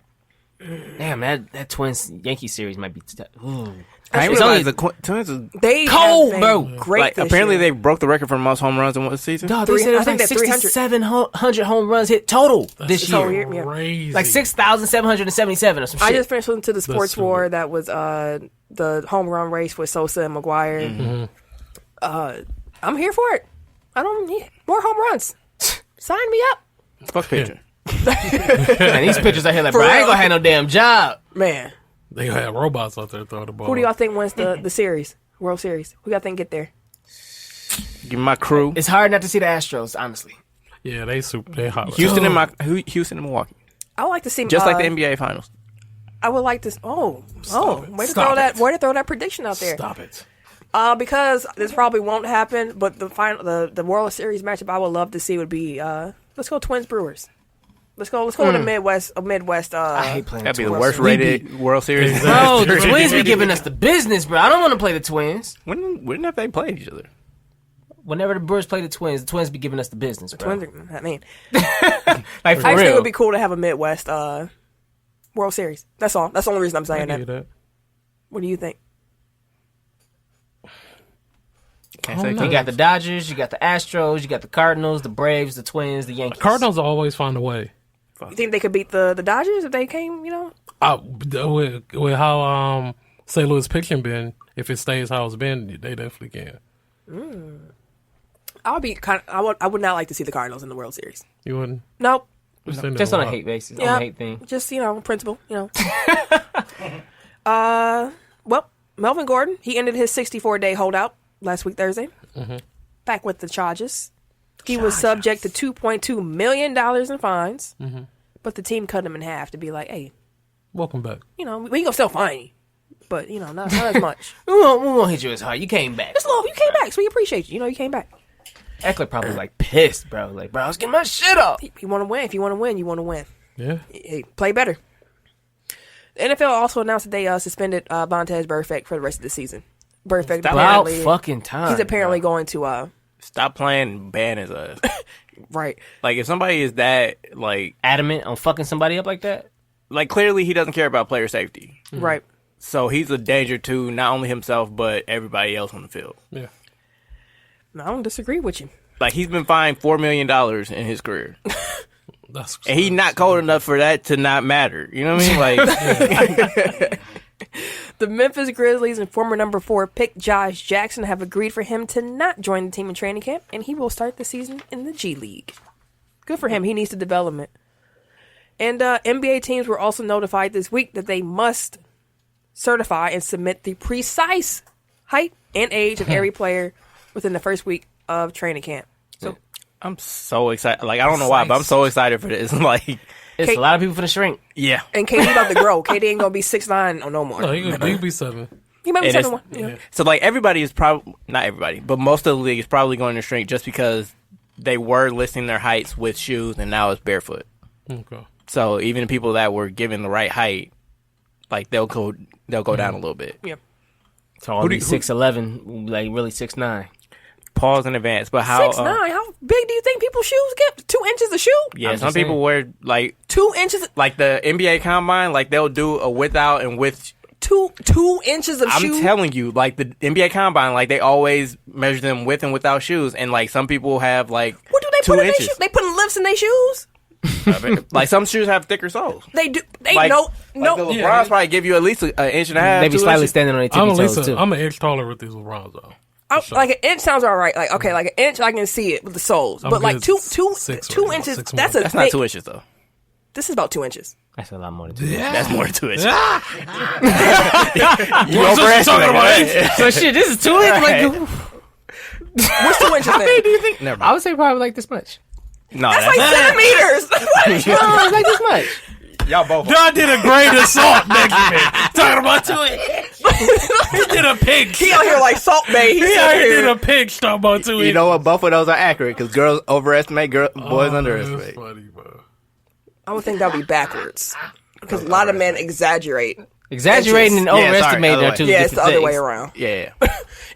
Damn, that Twins-Yankees series might be... I didn't realize the Twins was cold, bro. Great. Like, apparently they broke the record for most home runs in one season. Dog, they said it was like 6,700 home runs hit total this year. Crazy. Like 6,777 or some shit. I just finished listening to the Sports War that was the home run race with Sosa and McGuire. I'm here for it. I don't need more home runs. Sign me up. Fuck pitcher. Man, these pitchers out here like, bro, I ain't gonna have no damn job. Man. They gonna have robots out there throwing the ball. Who do y'all think wins the series? World Series? Who y'all think get there? Give me my crew. It's hard not to see the Astros, honestly. Yeah, they hot. Houston and Milwaukee. I would like to see just like the NBA Finals. I would like to. Way to throw that prediction out there. Stop it. Because this probably won't happen, but the World Series matchup I would love to see would be let's go Twins Brewers. Let's go with a Midwest. I hate playing. That'd be the worst rated World Series. Bro, the Twins be giving us the business, bro. I don't want to play the Twins. When have they played each other? Whenever the Brewers play the Twins be giving us the business, bro. Like for real. I just think it would be cool to have a Midwest World Series. That's all. That's the only reason I'm saying that. What do you think? You got the Dodgers, you got the Astros, you got the Cardinals, the Braves, the Twins, the Yankees. Cardinals always find a way. You think they could beat the Dodgers if they came, With how St. Louis pitching been, if it stays how it's been, they definitely can. I would not like to see the Cardinals in the World Series. You wouldn't? Nope. Just on a hate basis. Yeah, on a hate thing. Just, principle, Well, Melvin Gordon, he ended his 64-day holdout last week Thursday. Back with the charges. He was subject to $2.2 million in fines, but the team cut him in half to be like, hey, welcome back. We ain't gonna still fine you, but not as much. we won't hit you as hard. You came back. It's low. You came back, so we appreciate you. You came back. Eckler probably like pissed, bro. Like, bro, I was getting my shit off. You want to win. If you want to win, you want to win. Yeah. Hey, play better. The NFL also announced that they suspended Vontaze Burfict for the rest of the season. Burfict about fucking time. He's apparently going to stop playing and ban his ass. Right. Like, if somebody is that adamant on fucking somebody up like that, like, clearly he doesn't care about player safety. Right. So he's a danger to not only himself but everybody else on the field. Yeah. I don't disagree with you. Like, he's been fined $4 million in his career. And he's not cold enough for that to not matter. You know what I mean? Like, the Memphis Grizzlies and former number 4 pick Josh Jackson have agreed for him to not join the team in training camp, and he will start the season in the G League. Good for him. He needs the development. And NBA teams were also notified this week that they must certify and submit the precise height and age of every player within the first week of training camp. So I'm so excited. Like, I don't know why, but I'm so excited for this. Like, it's a lot of people for the shrink. Yeah. And KD about to grow. KD ain't gonna be 6'9" or no more. No, he could be 7. He might be 7'1". Yeah. So, like, everybody is probably, not everybody, but most of the league is probably going to shrink just because they were listing their heights with shoes, and now it's barefoot. Okay. So even the people that were given the right height, like they'll go down a little bit. Yep. So all these 6'11", like really 6'9". Pause in advance, but how 6'9"? How big do you think people's shoes get? 2 inches of shoe? Yeah, some people wear like 2 inches. Like the NBA Combine, like they'll do a without and with. 2 inches of shoe. I'm telling you, like the NBA Combine, like they always measure them with and without shoes, and like some people have like what do they 2 put in inches. their shoes? They put lifts in their shoes. Like some shoes have thicker soles. They do. They like, no. Like the LeBrons probably give you at least an inch and a half. They be slightly standing on their tippy toes too. I'm an inch taller with these LeBrons though. Like an inch sounds all right. Like okay, like an inch I can see it with the soles, but like two inches. That's not 2 inches though. This is about 2 inches. That's a lot more than 2 inches. That's more than 2 inches. You overestimated. So shit, this is 2 inches. Like, what's 2 inches? How big do you think? Never mind. I would say probably like this much. No, that's like centimeters. No, like this much. Y'all both. John did a great assault next to me. Talking about 2 inches. He did a pig. He out here like Salt Bay. He out here did a pig talking about 2 inches. You know what? Both of those are accurate because girls overestimate, boys underestimate. That's funny, bro. I would think that would be backwards because a lot of men exaggerate. Exaggerating and overestimating are two different things. It's the other things. way around. Yeah.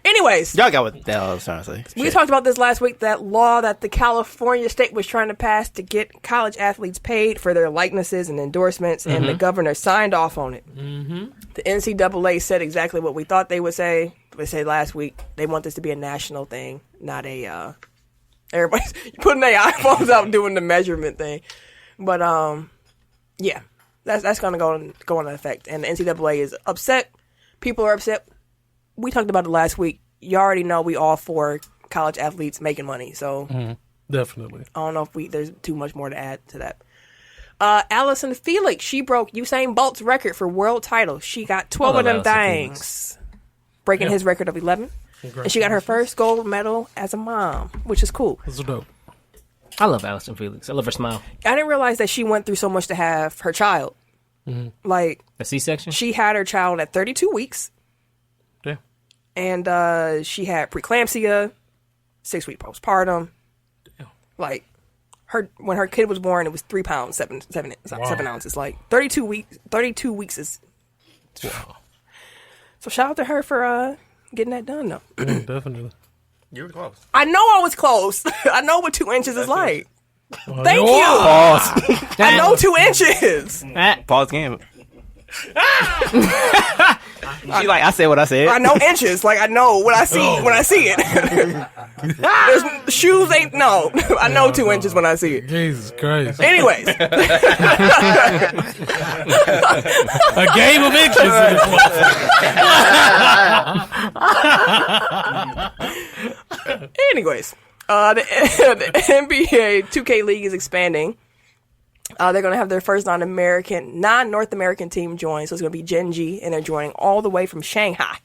Anyways. Y'all got what the hell I was trying to say. We talked about this last week, that law that the California state was trying to pass to get college athletes paid for their likenesses and endorsements, and the governor signed off on it. Mm-hmm. The NCAA said exactly what we thought they would say. They said last week they want this to be a national thing, not a everybody's putting their iPhones out doing the measurement thing. But yeah, that's going to go into effect, and the NCAA is upset. People are upset. We talked about it last week. You already know we all for college athletes making money, so definitely. I don't know if there's too much more to add to that. Allison Felix, she broke Usain Bolt's record for world titles. She got 12 of them things, breaking his record of 11, and she got her first gold medal as a mom, which is cool. That's dope. I love Allison Felix. I love her smile. I didn't realize that she went through so much to have her child. Mm-hmm. Like a C-section. She had her child at 32 weeks. Yeah. And she had preeclampsia, 6-week postpartum. Damn. Like when her kid was born, it was 3 pounds, 7 ounces. Like 32 weeks is. Wow. So shout out to her for getting that done, though. Definitely. You were close. I know I was close. I know what 2 inches is like. Thank you. Pause. I know 2 inches. Pause game. She like, I said what I said. I know inches. Like I know what I see when I see it. There's, shoes ain't no. I know 2 inches when I see it. Jesus Christ. Anyways, a game of inches in this one. Anyways, the NBA 2K League is expanding. They're going to have their first non-North American team join. So it's going to be Gen G, and they're joining all the way from Shanghai.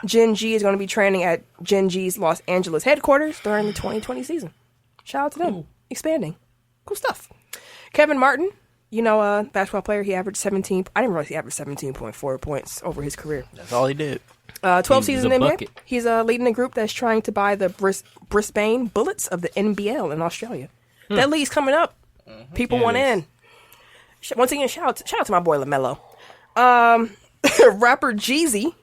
Gen G is going to be training at Gen G's Los Angeles headquarters during the 2020 season. Shout out to them. Expanding. Cool stuff. Kevin Martin, basketball player, he averaged 17. I didn't realize he averaged 17.4 points over his career. That's all he did. 12 seasons in NBA. He's leading a group that's trying to buy the Brisbane Bullets of the NBL in Australia. That league's coming up. People want in. Once again, shout out to my boy LaMelo. Rapper Jeezy.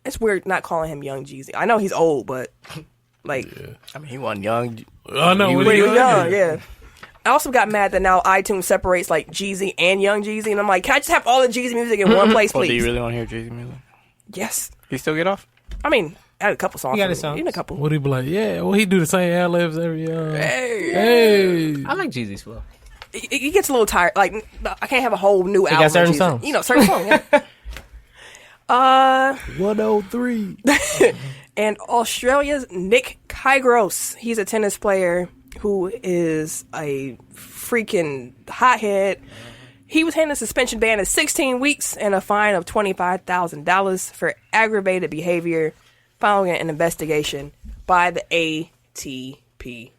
It's weird not calling him Young Jeezy. I know he's old, but I mean, he wasn't young. I know he was young. Yeah. I also got mad that now iTunes separates like Jeezy and Young Jeezy, and I'm like, can I just have all the Jeezy music in one place, please? Do you really want to hear Jeezy music? Yes. He still get off? I mean, I had a couple songs. He got his songs. He a couple. Would he be like, yeah? Well, he do the same ad-libs every Hey. I like Jeezy's flow. He gets a little tired. Like, I can't have a whole new album. Got certain songs. Certain songs. Yeah. 103. And Australia's Nick Kyrgios. He's a tennis player who is a freaking hothead. He was handed a suspension ban of 16 weeks and a fine of $25,000 for aggravated behavior following an investigation by the ATP.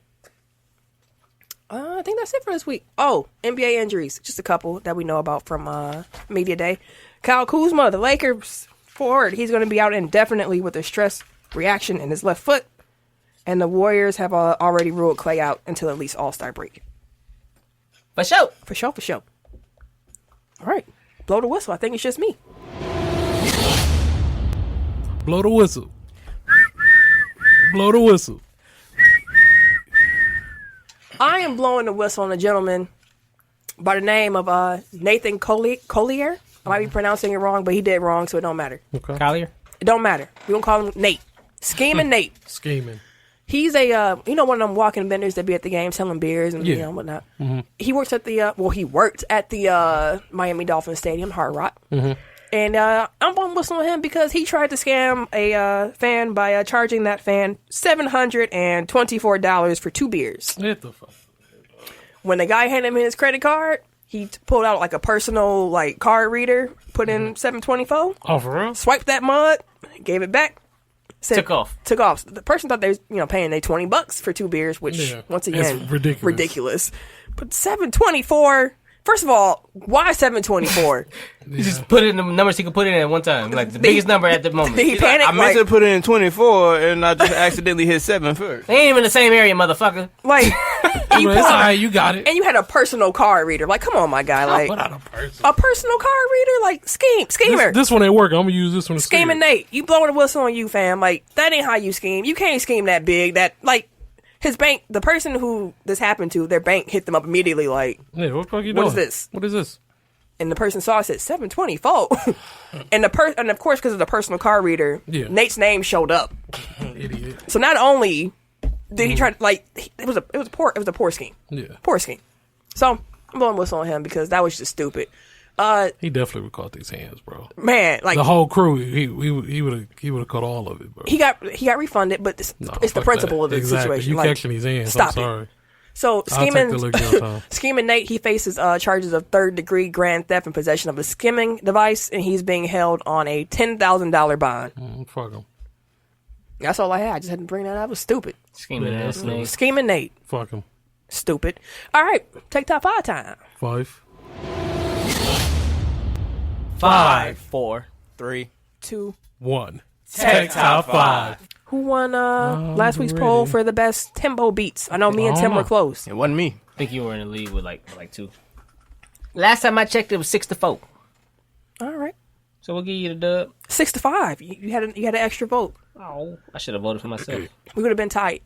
I think that's it for this week. Oh, NBA injuries. Just a couple that we know about from Media Day. Kyle Kuzma, the Lakers forward, he's going to be out indefinitely with a stress reaction in his left foot. And the Warriors have already ruled Clay out until at least All-Star break. For sure. For sure, for sure. All right. Blow the whistle. I think it's just me. Blow the whistle. Blow the whistle. I am blowing the whistle on a gentleman by the name of Nathan Collier. I might be pronouncing it wrong, but he did wrong, so it don't matter. Okay. Collier? It don't matter. We gonna call him Nate. Scheming Nate. Scheming. He's a one of them walking vendors that be at the game selling beers and whatnot. Mm-hmm. He works at he worked at the Miami Dolphins Stadium, Hard Rock. Mm-hmm. And I'm blowing whistle on him because he tried to scam a fan by charging that fan $724 for 2 beers. What the fuck? When the guy handed him his credit card, he pulled out like a personal card reader, put in $724. Oh, for real? Swiped that mud, gave it back. Said, Took off. The person thought they was paying they $20 for 2 beers, which once again ridiculous. But $724. First of all, why $724? He just put in the numbers he could put in at one time, like the biggest number at the moment. Did he panic? I meant to put in 24 and I just accidentally hit 7 first. They ain't even in the same area, motherfucker. Like, you got it. And you had a personal card reader. Like, come on, my guy. Like, put out a personal card reader? Like, schemer. This one ain't working. I'm gonna use this one. Scheming Nate. You blowing the whistle on you, fam. Like, that ain't how you scheme. You can't scheme that big. His bank, the person who this happened to, their bank hit them up immediately like, yeah, what the fuck you what doing? is this? What is this? And the person saw it, said $724. and of course, because of the personal card reader, Nate's name showed up. Idiot. So not only did he try to, it was a poor scheme. Yeah. Poor scheme. So I'm blowing whistle on him because that was just stupid. He definitely would caught these hands, bro. Man, the whole crew, he would have caught all of it, bro. He got refunded, but it's the principle of the situation. You catching these hands? Stop I'm sorry. it. So scheming Nate, he faces charges of 3rd-degree grand theft and possession of a skimming device, and he's being held on a $10,000 bond. Fuck him. That's all I had. I just had to bring that up. It was stupid. Scheming ass Nate. Scheming Nate. Fuck him. Stupid. All right, take top 5 time. 5. 5, 4, 3, 2, 1. Take top 5. Who won last week's poll for the best Timbo beats? I know me and Tim were close. It wasn't me. I think you were in the lead with like 2. Last time I checked, it was 6-4. All right. So we'll give you the dub. 6-5. You had an extra vote. Oh, I should have voted for myself. We would have been tight.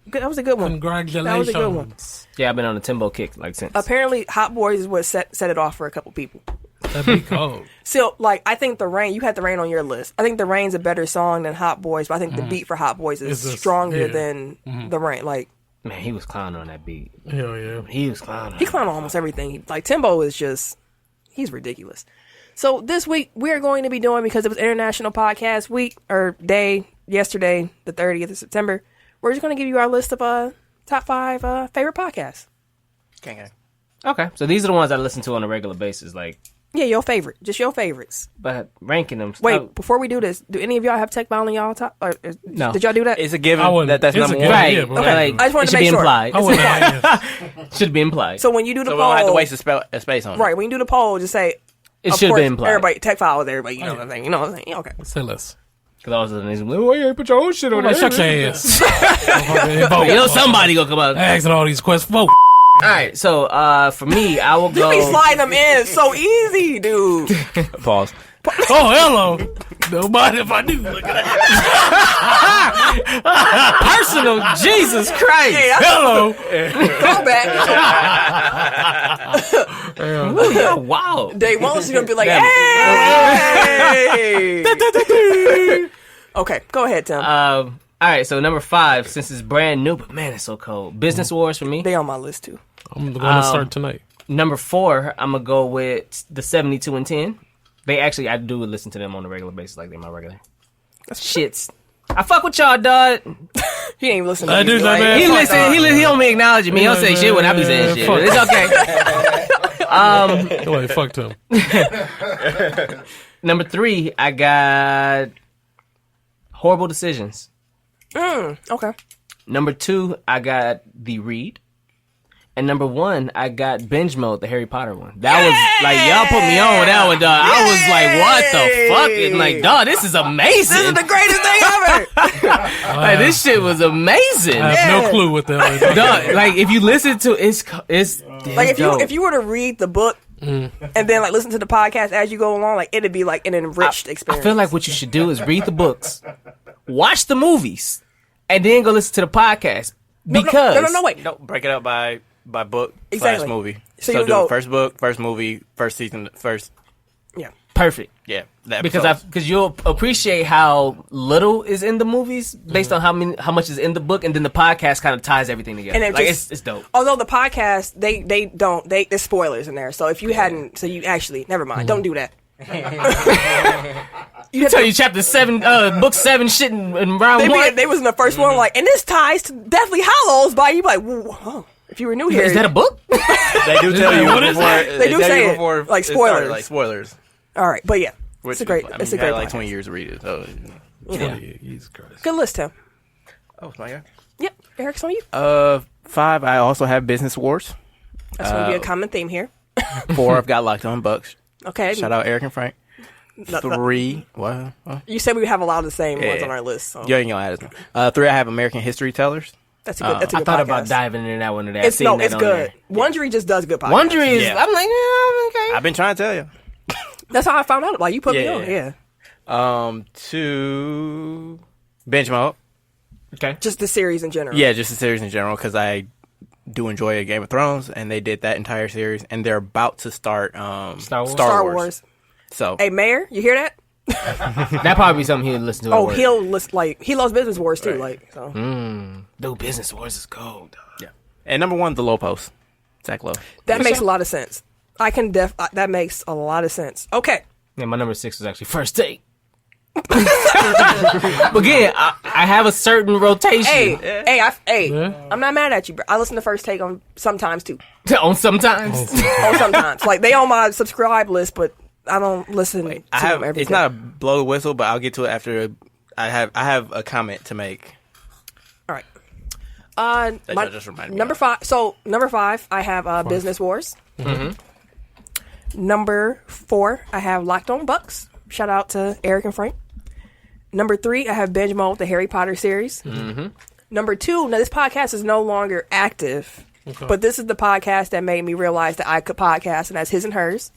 That was a good one. Congratulations. That was a good one. Yeah, I've been on a Timbo kick since. Apparently, Hot Boys is what set it off for a couple people. That'd be cold. So, I think The Rain, you had The Rain on your list. I think The Rain's a better song than Hot Boys, but I think the beat for Hot Boys is stronger than The Rain. Man, he was clowning on that beat. Hell yeah. He was clowning. He clowned on almost everything. Timbo is just, he's ridiculous. So, this week, we're going to be doing, because it was International Podcast Week, or day, yesterday, the 30th of September, we're just going to give you our list of top 5 favorite podcasts. Okay, so these are the ones I listen to on a regular basis, Yeah, your favorite. Just your favorites. But ranking them. Wait, before we do this, do any of y'all have Tech File in y'all top? No. Did y'all do that? It's a given that's number 1. Right. Yeah, okay. I just wanted to make sure. Should be implied. So when you do the so poll, we don't have to waste a space on it. Right, when you do the poll, just say, it should be implied. Everybody, Tech File is everybody. You know what I'm saying? You know what I'm saying? Okay. Say less. Because all of a sudden, he's like, well, you put your own shit on there. Shut your ass. You know somebody gonna come out. Asking all these questions. Vote. All right, so for me, I will go. You be sliding them in so easy, dude. Pause. Oh, hello. Nobody if I do. Look at that. Personal, Jesus Christ. Hey, hello. Go back. Wow. Day one is going to be like, hey. Okay, go ahead, Tim. All right, so number 5, since it's brand new, but man, it's so cold. Business Wars for me. They on my list, too. I'm going to start tonight. Number 4, I'm going to go with the 72 and 10. I do listen to them on a regular basis, like they're my regular. Shits. I fuck with y'all, dog. He ain't listening to me. Man, he listen. He don't be acknowledging me. He'll say shit when I be saying shit. It's okay. Wait, fuck him. Number 3, I got Horrible Decisions. Okay. Number 2, I got The Read. And number 1, I got Binge Mode, the Harry Potter one. That was like, y'all put me on with that one, dog. I was like, what the fuck? And like, dog, this is amazing. This is the greatest thing ever. Like, this shit was amazing. I have no clue what that is. Dog, like, if you listen to it's like if you were to read the book and then like listen to the podcast as you go along, like it'd be like an enriched experience. I feel like what you should do is read the books, watch the movies, and then go listen to the podcast. Because no, wait. No, break it up by book Exactly. / movie. So So you do go- first book, first movie, first season, first. Yeah. perfect. Yeah, that Because you'll appreciate how little is in the movies based on how much is in the book, and then the podcast kind of ties everything together. And like just, it's dope. Although the podcast, there's spoilers in there. So if you hadn't, so you actually, never mind. Don't do that. You tell you chapter 7, book 7 shit in round 1. They was in the first one, like, and this ties to Deathly Hallows by you, like, whoa, if you were new here, Is that a book? They do tell you before. They do tell say you it, before like it started, spoilers. like spoilers. All right, but yeah, Which it's a great, I mean, it's a you great had like podcast. 20 years to read it. So. Yeah. Jesus Christ. Good list, Tim. Oh my god. Yep, Eric's on you. 5. I also have Business Wars. That's going to be a common theme here. 4. I've got Locked On Bucks. Okay. Shout out Eric and Frank. No, 3. What? you said we have a lot of the same ones Yeah. on our list. So. You ain't gonna add us. 3. I have American History Tellers. That's a good. That's a I good thought podcast. about diving into that one today. It's good. Wondery just does good podcasts. Wondery is. Yeah. I'm like, okay. I've been trying to tell you. That's how I found out. Like you put me Yeah. on. Yeah. 2. Binge Mode. Okay. Just the series in general. Yeah, just the series in general, because I do enjoy Game of Thrones, and they did that entire series, and they're about to start Star Wars? Star Wars. So Hey, Mayor, you hear that? That probably be something he'll listen to. Oh, at work. he'll list like he loves Business Wars too. Like so. Dude, Business Wars is gold. yeah. And number 1, The Low Post. Zach Lowe. That makes a lot of sense. I can that makes a lot of sense. Okay. Yeah, my number 6 was actually First Take. But again, I have a certain rotation. I'm not mad at you, bro. I listen to First Take on sometimes too. On sometimes. On sometimes, like they on my subscribe list, but I don't listen to them every It's day. not a blow the whistle, but I'll get to it after. I have a comment to make. All right. That My, y'all just reminded me number of. 5. So number 5, I have Business Wars. Number 4, I have Locked On Bucks. Shout out to Eric and Frank. Number 3, I have Binge Mode, the Harry Potter series. Number 2, now this podcast is no longer active, but this is the podcast that made me realize that I could podcast, and that's His and Hers.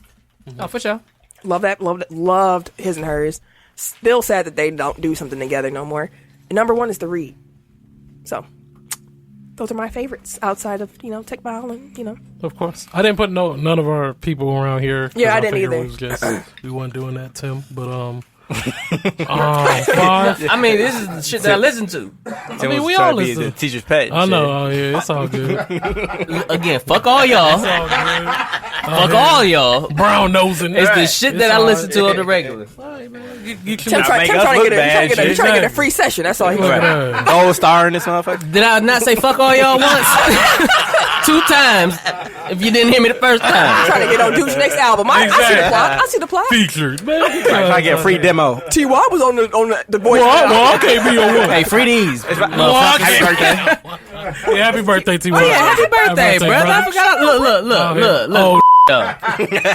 Oh, for sure. Loved His and Hers. Still sad that they don't do something together no more. And number 1 is The Read. So, those are my favorites outside of, Tech Mile and, Of course. I didn't put none of our people around here. 'cause Yeah, I didn't figured either. it was just, we weren't doing that, Tim. But 5. I mean, this is the shit that I listen to. Tim mean, was we trying all to be listen. the teacher's pet. and I shit. know. Oh, yeah, it's all good. Again, fuck all y'all. It's all good. Fuck all y'all. Brown nosing. It's the shit that I listen to on the regular. You Tim can trying make us to look get bad, a shit. get a free session. That's all he look wants. at that. Gold star in this motherfucker. Did I not say fuck all y'all once? 2 times. If you didn't hear me the first time. Trying to get on Dude's next album. I see the plot. I see the plot. Featured, man. If I get a free demo. T.Y. was on the voice. Well, I can't be on one. Hey, free these. Happy birthday. Yeah, happy birthday, T.Y. Oh, yeah, happy birthday, brother. I forgot. Look.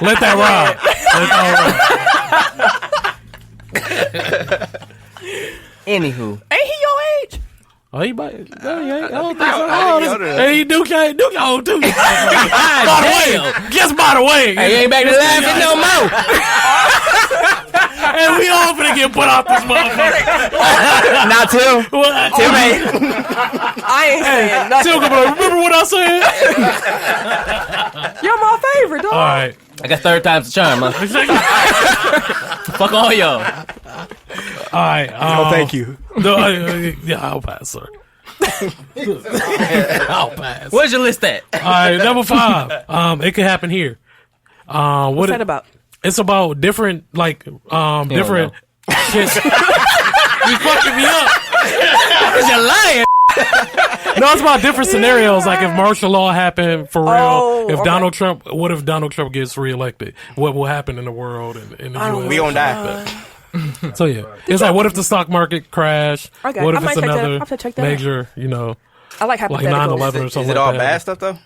Let that ride. Anywho. Ain't he your age? Oh, he might. No, he ain't. I don't think so. Oh, hey, he Duke old too. By the way, just by the way. Hey, you ain't back to laughing no more. And we all finna get put off this motherfucker. Not Tim. What? Tim ain't. I ain't saying nothing. Still gonna be like, remember what I said? You're my favorite, dog. All right. I got 3rd time's the charm, man. Fuck all y'all. All right. Thank you. No, yeah, I'll pass, sir. I'll pass. Where's your list at? All right, number 5. It could happen here. What's that about? It's about different, different shit. You fucking me up. You're lying. No, it's about different scenarios. Like if martial law happened for real. If Donald Trump, what if Donald Trump gets reelected? What will happen in the world and in the U.S.? We gonna die. So yeah, it's like what if the stock market crash? Okay, What I if might it's check that. another I'll have to check that major, I like like hypotheticals. 9/11 or something Is it like all that? bad stuff though?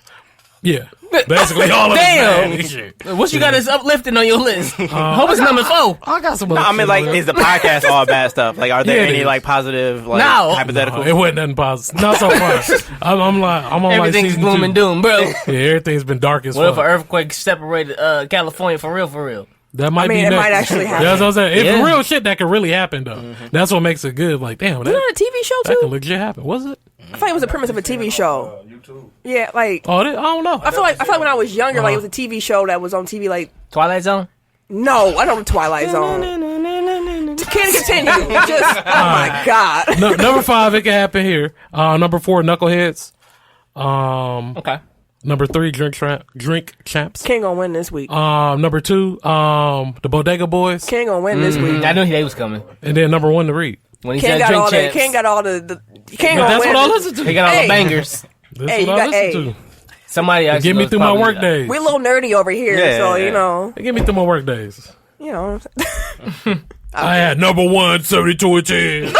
Yeah. Basically all of Damn. his shit. What you got is uplifting on your list? Hope it's number 4. I got some No, other I mean, shit like, on there. is the podcast all bad stuff? Like, are there Yeah, it any, is. like, positive, like, No. hypothetical? No, it wasn't nothing positive. Not so far. I'm on like Everything's season gloom 2. and doom, bro. Yeah, everything's been dark as What if fuck. an earthquake separated California for real? That might mean, be it next. might actually happen. That's what I'm saying. It's Yeah. real shit that could really happen, though. That's what makes it good. Like, damn, Isn't that a TV show that too? could legit happen. Was it? I thought it was the premise of a TV show. YouTube. Yeah, like Oh, I don't know. I feel like when I was younger, like it was a TV show that was on TV. Like Twilight Zone? no, I don't know Twilight Zone. Can't continue. Just oh my god. No, number 5, it can happen here. Number 4, Knuckleheads. Okay. Number 3, Drink Champs. King gonna win this week. Number 2, the Bodega Boys. King gonna win this week. I knew they was coming. And then number 1, the Reed. When he King said got drink all the. champs, King got all the. King gonna That's win. what I listen to. he got all Hey. the bangers. That's Hey, what you I got- listen hey. to. Somebody actually Get me was through my probably- work days. We're a little nerdy over here, Yeah, so yeah. you know, Get me through my work days. you know. I had number 1, 72 and 10.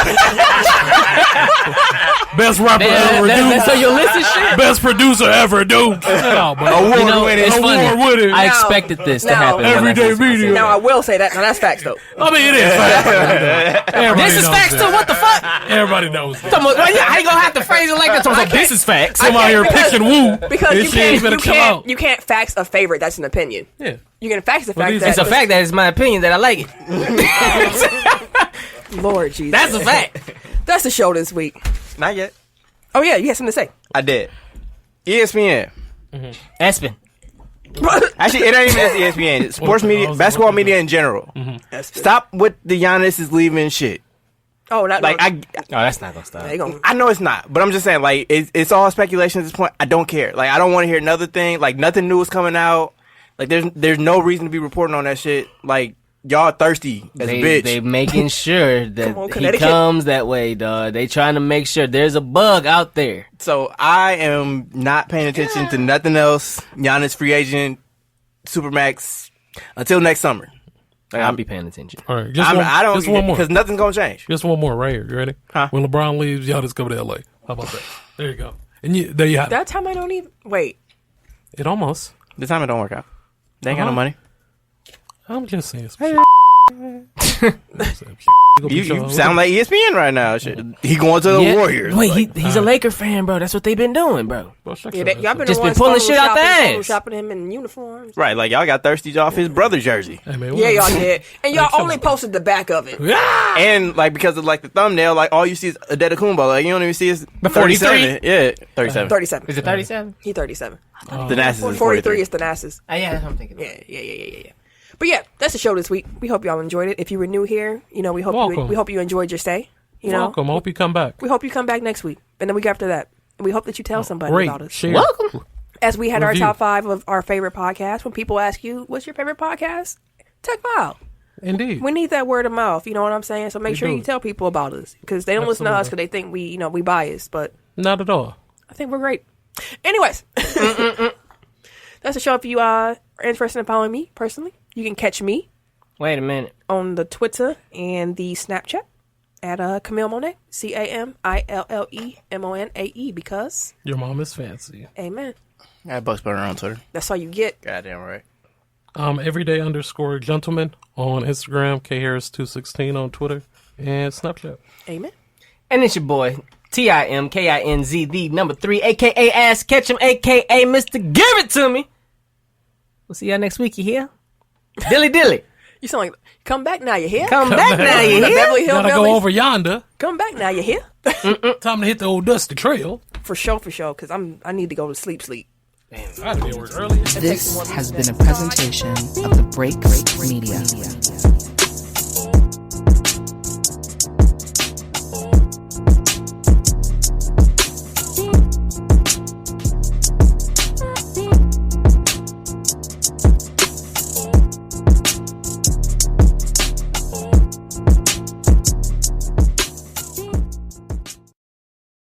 Best rapper ever do. So your list is shit. Best producer ever do. No, bro. You know, it's funny. Award winning. I expected this to Now- happen. when I Everyday first- media. Now I will say that. Now that's facts though. I mean, it is facts. Everybody This is knows facts that. too. What the fuck? Everybody knows that. I ain't gonna have to phrase it like that. So I was like, this is facts. I'm out here because- pitching woo. Because This shit better chill out. you can't fax a favorite. That's an opinion. Yeah. You can fax the fact these- that It's a fact that it's my opinion that I like it. Lord Jesus, That's a fact. That's the show this week. Not yet. Oh yeah, you had something to say. I did. ESPN. Aspen. Actually, it ain't even just ESPN. It's sports media, basketball media in general. Stop with the Giannis is leaving shit. Oh, that Like, no, Oh, that's not gonna stop. they gonna, I know it's not, but I'm just saying, like, it's all speculation at this point. I don't care. Like, I don't want to hear another thing. Like, nothing new is coming out. Like, there's no reason to be reporting on that shit. Like, y'all thirsty as a bitch. They making sure that Come on, he Connecticut. comes that way, dog. They trying to make sure there's a bug out there. So I am not paying attention to nothing else. Giannis free agent, Supermax until next summer. Like, I'll be paying attention. All right. I don't Just one more. because nothing's gonna change. Just one more right here. You ready? Huh? When LeBron leaves, y'all just go to LA. How about that? There you go. And there you have it. that time I don't even wait. It almost. The time it don't work out. They ain't got no money. I'm just saying. You sound like ESPN right now. Shit. He going to the Warriors. Wait, Like, he's a Laker fan, bro. That's what they've been doing, bro. Yeah, y'all been Just the been ones pulling shit out the ass. shopping him in uniforms. right, like y'all got thirsty off his brother's jersey. Hey, man, Yeah, y'all did, and y'all come only on. posted the back of it. And like because of like the thumbnail, like all you see is Adetokounmpo. Like you don't even see his 43? 37. Yeah, 37. 37. Is it 37? He 37. The Nassus is 43 is the Nassus. Yeah, that's what I'm thinking. Yeah. But yeah, that's the show this week. We hope y'all enjoyed it. If you were new here, you know, we hope Welcome. you enjoyed your stay. You know, Welcome. I hope you come back. we hope you come back next week, and then week after that. And we hope that you tell somebody Great. about us. Share. Welcome. As we had Review. our top 5 of our favorite podcasts, when people ask you, "What's your favorite podcast?" Tech File. Indeed. We need that word of mouth. You know what I'm saying? So make We sure do. you tell people about us because they don't listen to us because they think we biased. But Not at all. I think we're great. Anyways, that's the show. If you are interested in following me personally, you can catch me Wait a minute. on the Twitter and the Snapchat at Camille Monet, CAMILLEMONAE, because Your mom is fancy. amen. I have Bucks Bunner on Twitter. That's all you get. Goddamn right. Everyday_gentleman on Instagram. KHarris216 on Twitter and Snapchat. Amen. And it's your boy, TIMKINZ, the number 3, a.k.a. Ass Ketchum, a.k.a. Mr. Give It To Me. We'll see y'all next week, you hear? Dilly dilly. You sound like, come back now, you hear? Come back now, you The hear? Beverly Gotta go Hillbillies. over yonder. Come back now, you hear? Time to hit the old dusty trail. For sure, because I need to go to sleep. I had to be at work early. This has been a presentation of the Break Media.